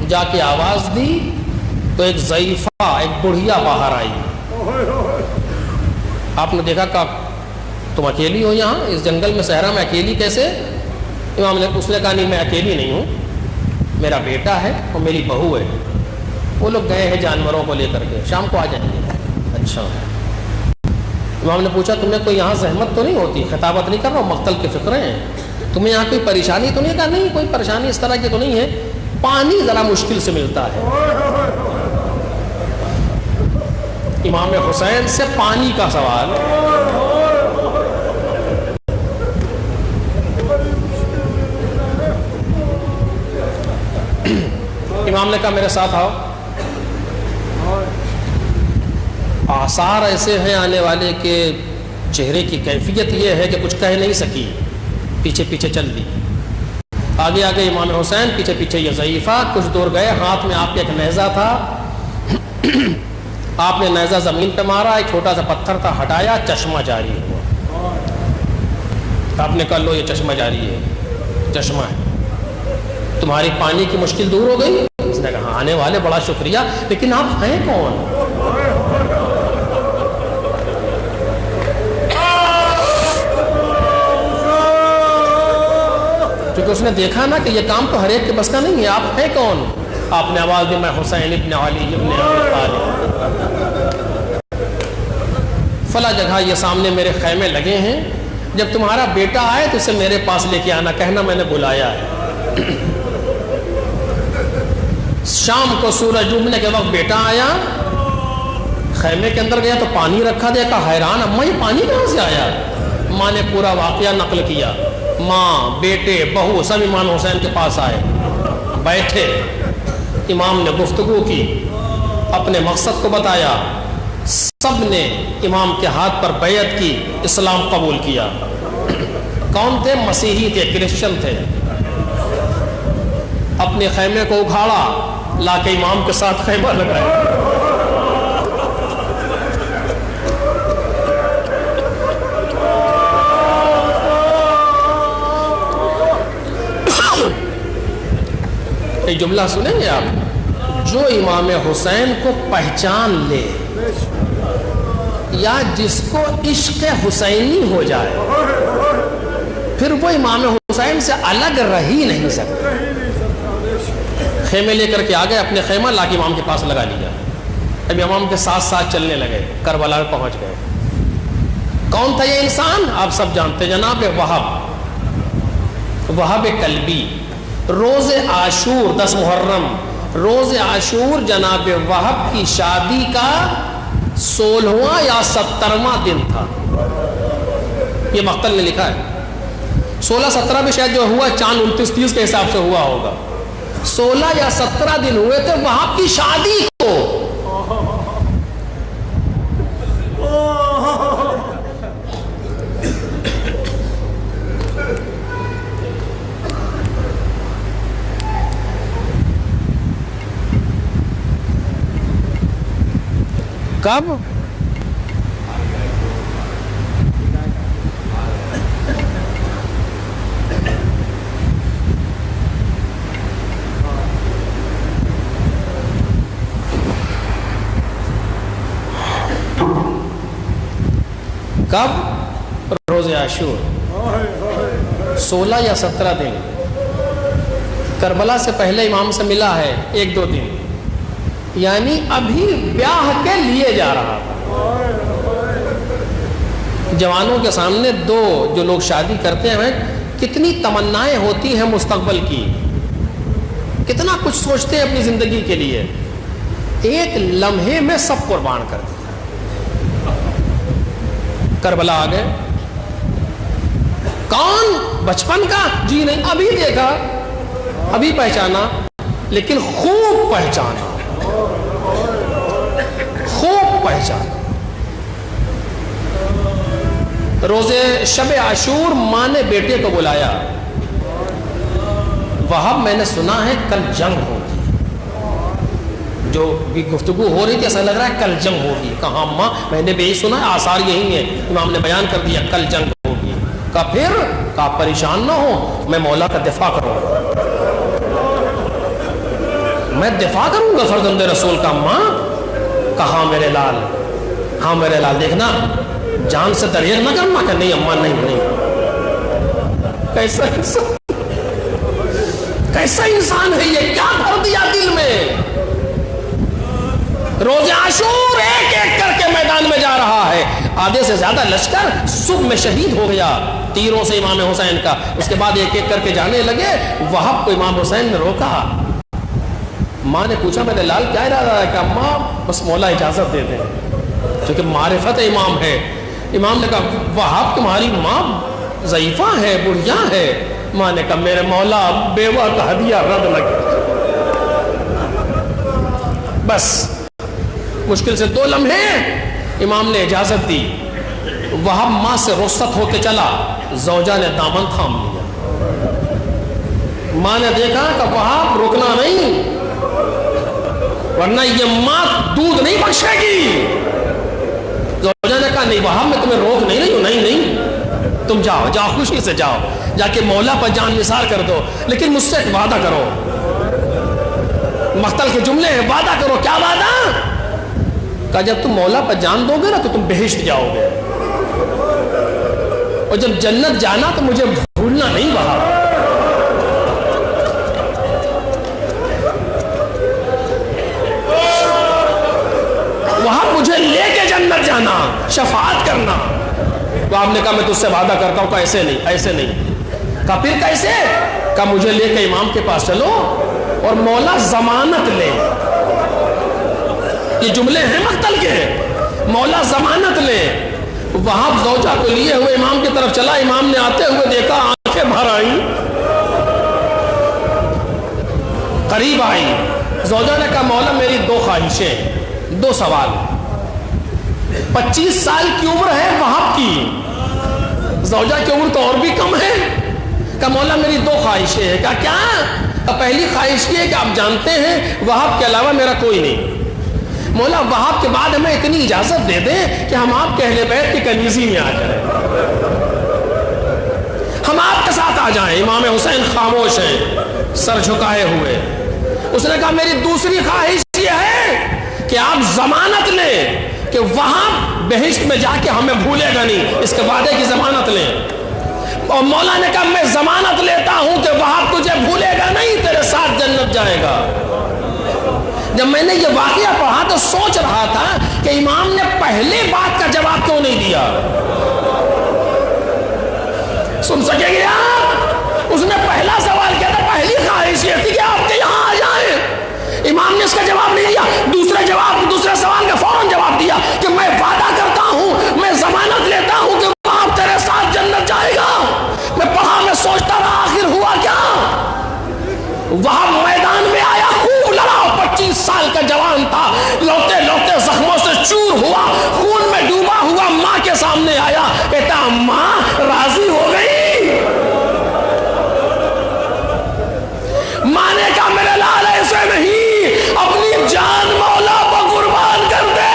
جا کے آواز دی تو ایک ضعیفہ، ایک بڑھیا باہر آئی۔ آپ نے دیکھا کہ تم اکیلی ہو یہاں اس جنگل میں، صحرا میں اکیلی کیسے؟ امام نے اس نے کہا نہیں، میں اکیلی نہیں ہوں، میرا بیٹا ہے اور میری بہو ہے، وہ لوگ گئے ہیں جانوروں کو لے کر کے، شام کو آ جائیں گے۔ اچھا۔ امام نے پوچھا تمہیں کوئی یہاں زحمت تو نہیں ہوتی؟ خطابت نہیں کر رہا ہوں، مقتل کے فکرے ہیں، تمہیں یہاں کوئی پریشانی تو نہیں؟ کہا نہیں، کوئی پریشانی اس طرح کی تو نہیں ہے، پانی ذرا مشکل سے ملتا ہے۔ امام حسین سے پانی کا سوال۔ امام نے کہا میرے ساتھ آؤ۔ آثار ایسے ہیں آنے والے کے چہرے کی کیفیت یہ ہے کہ کچھ کہہ نہیں سکی، پیچھے پیچھے چل دی، آگے آگے امام حسین، پیچھے پیچھے یہ ضعیفہ۔ کچھ دور گئے، ہاتھ میں آپ کے ایک نیزہ تھا، آپ نے نیزہ زمین پہ مارا، ایک چھوٹا سا پتھر تھا، ہٹایا، چشمہ جاری ہوا۔ آپ نے کہا لو یہ چشمہ جاری ہے، چشمہ ہے، تمہاری پانی کی مشکل دور ہو گئی؟ اس نے کہا آنے والے بڑا شکریہ، لیکن آپ ہیں کون؟ کیونکہ اس نے دیکھا نا کہ یہ کام تو ہر ایک کے بس کا نہیں ہے، آپ ہیں کون؟ آپ نے آواز دی میں حسین ابن علی ابن ابی طالب، فلاں جگہ یہ سامنے میرے خیمے لگے ہیں، جب تمہارا بیٹا آئے تو اسے میرے پاس لے کے آنا، کہنا میں نے بلایا ہے۔ شام کو سورج ڈوبنے کے وقت بیٹا آیا، خیمے کے اندر گیا تو پانی رکھا، دیکھا، حیران، اماں یہ پانی کہاں سے آیا؟ ماں نے پورا واقعہ نقل کیا، ماں، بیٹے، بہو سب امام حسین کے پاس آئے، بیٹھے، امام نے گفتگو کی، اپنے مقصد کو بتایا، سب نے امام کے ہاتھ پر بیعت کی، اسلام قبول کیا۔ کون تھے؟ مسیحی تھے، کرسچن تھے۔ اپنے خیمے کو اکھاڑا، لا کے امام کے ساتھ خیمہ لگایا۔ ایک جملہ سنیں گے آپ، جو امام حسین کو پہچان لے یا جس کو عشق حسینی ہو جائے، پھر وہ امام حسین سے الگ رہ ہی نہیں سکتا۔ خیمے لے کر کے آگئے، اپنے خیمہ لا کے امام کے پاس لگا لیا، اب امام کے ساتھ ساتھ چلنے لگے، کربلا میں پہنچ گئے۔ کون تھا یہ انسان؟ آپ سب جانتے، جناب وہب کلبی۔ روز عاشور 10 محرم، روز عاشور جناب وہب کی شادی کا 16واں یا 17واں دن تھا، یہ مقتل نے لکھا ہے۔ 16-17 بھی شاید جو ہوا چاند 29-30 کے حساب سے ہوا ہوگا، 16 یا 17 دن ہوئے تھے وہب کی شادی کو۔ کب؟ کب؟ روز عاشور 16 یا 17 دن کربلا سے پہلے امام سے ملا ہے، 1-2 دن، یعنی ابھی بیاہ کے لیے جا رہا تھا۔ جوانوں کے سامنے جو لوگ شادی کرتے ہیں کتنی تمنائیں ہوتی ہیں مستقبل کی، کتنا کچھ سوچتے ہیں اپنی زندگی کے لیے، ایک لمحے میں سب قربان کر دیا۔ کربلا آ گئے، کون؟ بچپن کا؟ جی نہیں، ابھی دیکھا، ابھی پہچانا، لیکن خوب پہچانا، خوب پہچانا۔ روزے شب عاشور ماں نے بیٹے کو بلایا، وہاب میں نے سنا ہے کل جنگ ہوگی، جو بھی گفتگو ہو رہی تھی ایسا لگ رہا ہے کل جنگ ہوگی۔ کہا ماں میں نے بھی یہی سنا ہے، آثار یہی ہیں، امام نے بیان کر دیا کل جنگ ہوگی۔ کہا پھر؟ کہا پریشان نہ ہو، میں مولا کا دفاع کروں گا، میں دفاع کروں گا فرزند رسول کا۔ ماں؟ کہا میرے لال، ہاں میرے لال، دیکھنا جان سے دریغ نہ کرنا۔ کہ نہیں اماں، نہیں۔ کیسا انسان ہے یہ، کیا بھر دیا دل میں؟ روز عاشور ایک ایک کر کے میدان میں جا رہا ہے، آدھے سے زیادہ لشکر صبح میں شہید ہو گیا تیروں سے امام حسین کا۔ اس کے بعد ایک ایک کر کے جانے لگے، وہاب کو امام حسین نے روکا۔ ماں نے پوچھا میرے لال کیا ارادہ ہے؟ کہ ماں بس مولا اجازت دے دیں، کیونکہ معرفت امام ہے۔ امام نے کہا وہاب تمہاری ماں ضعیفہ ہے، بڑھیا ہے۔ ماں نے کہا میرے مولا بیوہ کا ہدیہ رد لگے۔ بس مشکل سے 2 لمحے امام نے اجازت دی۔ وہاب ماں سے رخصت ہو کے چلا، زوجہ نے دامن تھام لیا۔ ماں نے دیکھا کہ وہاب رکنا نہیں، ورنہ یہ ماں دودھ نہیں بخشے گی۔ زوجہ نے کہا نہیں وہاب میں تمہیں روک نہیں رہی ہوں، نہیں، تم جاؤ خوشی سے جاؤ، جا کے مولا پر جان نثار کر دو، لیکن مجھ سے ایک وعدہ کرو۔ مقتل کے جملے ہیں، وعدہ کرو۔ کیا وعدہ؟ کہا جب تم مولا پر جان دو گے نا تو تم بہشت جاؤ گے، اور جب جنت جانا تو مجھے بھولنا نہیں۔ وہاں مجھے لے کے جنت جانا، شفاعت کرنا۔ تو آپ نے کہا میں تجھ سے وعدہ کرتا ہوں۔ کہا ایسے نہیں، ایسے نہیں۔ کہا پھر کیسے؟ کہا مجھے لے کے امام کے پاس چلو اور مولا ضمانت لے۔ یہ جملے ہیں مقتل کے، مولا ضمانت لے۔ وہاں زوجہ کو لیے ہوئے امام کی طرف چلا، امام نے آتے ہوئے دیکھا، آنکھیں بھر آئیں، قریب آئی۔ زوجہ نے کہا مولا میری 2 خواہشیں، 2 سوال۔ 25 سال کی عمر ہے وہاب کی، زوجہ کی عمر تو اور بھی کم ہے۔ کہا مولا میری 2 خواہشیں ہیں۔ کہا کیا؟ پہلی خواہش یہ ہے کہ آپ جانتے ہیں وہاب کے علاوہ میرا کوئی نہیں، مولا وہاب کے بعد ہمیں اتنی اجازت دے دیں کہ ہم آپ کے اہل بیت کی کنیزی میں آ جائیں، ہم آپ کے ساتھ آ جائیں۔ امام حسین خاموش ہیں، سر جھکائے ہوئے۔ اس نے کہا میری دوسری خواہش یہ ہے کہ آپ ضمانت لیں کہ وہاں بہشت میں جا کے ہمیں بھولے گا نہیں، اس کے وعدے کی ضمانت لیں۔ اور مولا نے کہا میں ضمانت لیتا ہوں کہ وہاں تجھے بھولے گا نہیں، تیرے ساتھ جنت جائے گا۔ جب میں نے یہ واقعہ پڑھا تو سوچ رہا تھا کہ امام نے پہلے بات کا جواب کیوں نہیں دیا؟ سن سکیں گے آپ؟ اس نے پہلا سوال کیا تھا، پہلی خواہش یہ تھی کہ آپ کے یہاں آ جائیں۔ امام نے اس کا جواب نہیں دیا، دوسرے سوال کا فوراً جواب دیا کہ میں وعدہ کرتا ہوں، میں ضمانت لیتا ہوں کہ وہاں تیرے ساتھ جنت جائے گا۔ میں پڑھا، میں سوچتا رہا آخر ہوا کیا؟ وہاں میدان میں آیا، خوب لڑا، 25 سال کا جوان تھا، لوٹے لوٹے زخموں سے چور ہوا، خون میں ڈوبا ہوا ماں کے سامنے آیا، کہتا ماں راضی ہو گئی؟ ماں نے کہا میرے لال ایسے نہیں، اپنی جان مولا کو قربان کر دے۔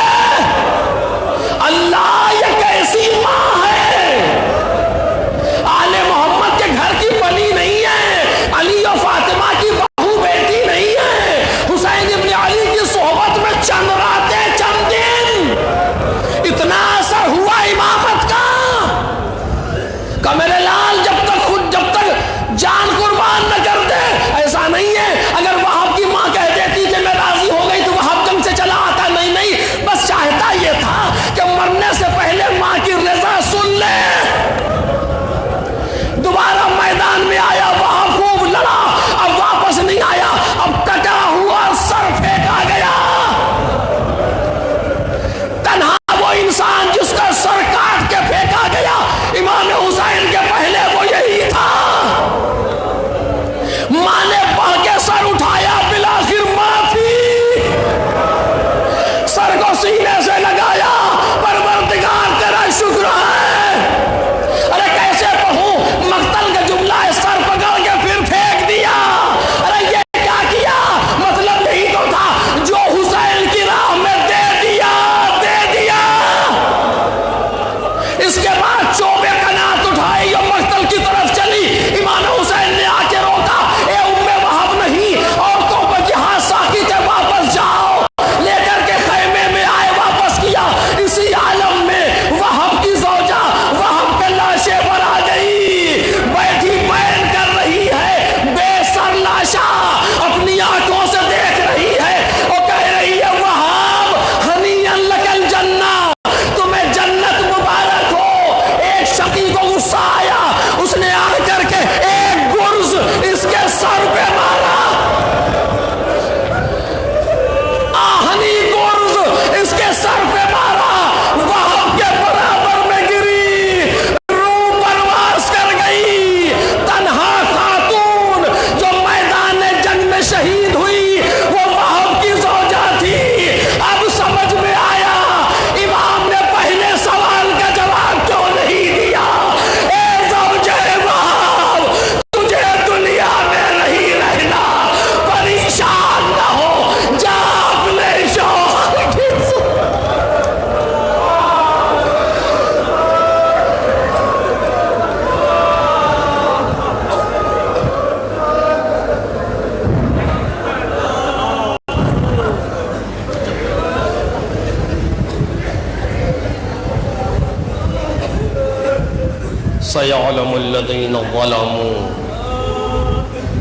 سيعلم الذين ظلموا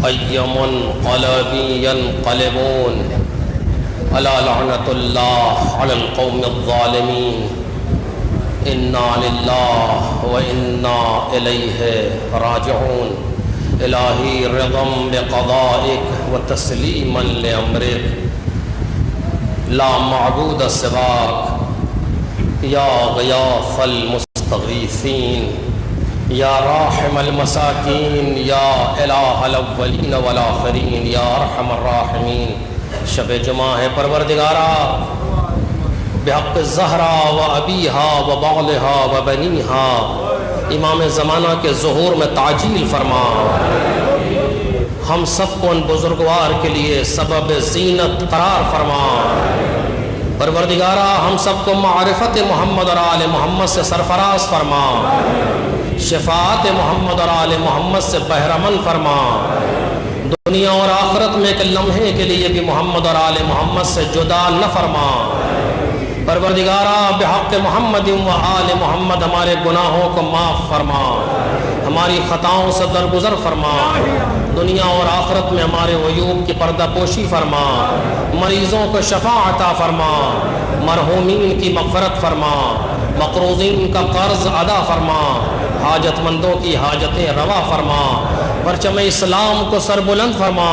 أي منقلب ينقلبون ألا لعنة الله على القوم الظالمين إنا لله وإنا إليه راجعون إلهي رضا بقضائك وتسليما لأمرك لا معبود سواك يا غياث المستغيثين يا راحم المساكين يا إله الأولين والآخرين يا أرحم الراحمين. شب جمعہ ہے پروردگارا بحق الزہرا و ابیہا و بعلہا و بنیہا امام زمانہ کے ظہور میں تعجیل فرما. ہم سب کو ان بزرگوار کے لیے سبب زینت قرار فرما. پروردگارا ہم سب کو معرفت محمد اور آل محمد سے سرفراز فرما. شفاعت محمد اور آل محمد سے بہرمند فرما. دنیا اور آخرت میں ایک لمحے کے لیے بھی محمد اور آل محمد سے جدا نہ فرما. پروردگارا بحق محمد و آل محمد ہمارے گناہوں کو معاف فرما. ہماری خطاؤں سے درگزر فرما. دنیا اور آخرت میں ہمارے عیوب کی پردہ پوشی فرما. مریضوں کو شفا عطا فرما. مرحومین کی مغفرت فرما. مقروضین کا قرض ادا فرما. حاجت مندوں کی حاجتیں روا فرما. پرچم اسلام کو سر بلند فرما.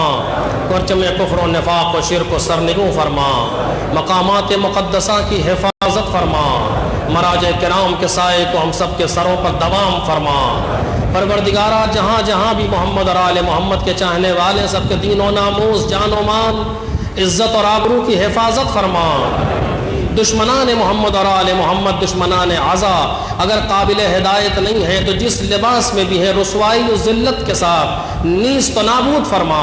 پرچم کفر و نفاق و شرک و سرنگوں فرما. مقامات مقدسہ کی حفاظت فرما. مراجع کرام کے سائے کو ہم سب کے سروں پر دوام فرما. پروردگارا جہاں جہاں بھی محمد اور آل محمد کے چاہنے والے سب کے دین و ناموس جان و مال عزت اور آبرو کی حفاظت فرما. دشمنان محمد اور آل محمد دشمنان عزا اگر قابل ہدایت نہیں ہے تو جس لباس میں بھی ہے رسوائی و ذلت کے ساتھ نیست و نابود فرما.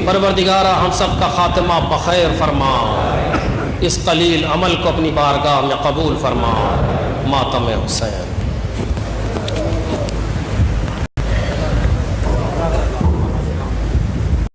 پروردگارا ہم سب کا خاتمہ بخیر فرما. اس قلیل عمل کو اپنی بارگاہ میں قبول فرما. ماتم حسین.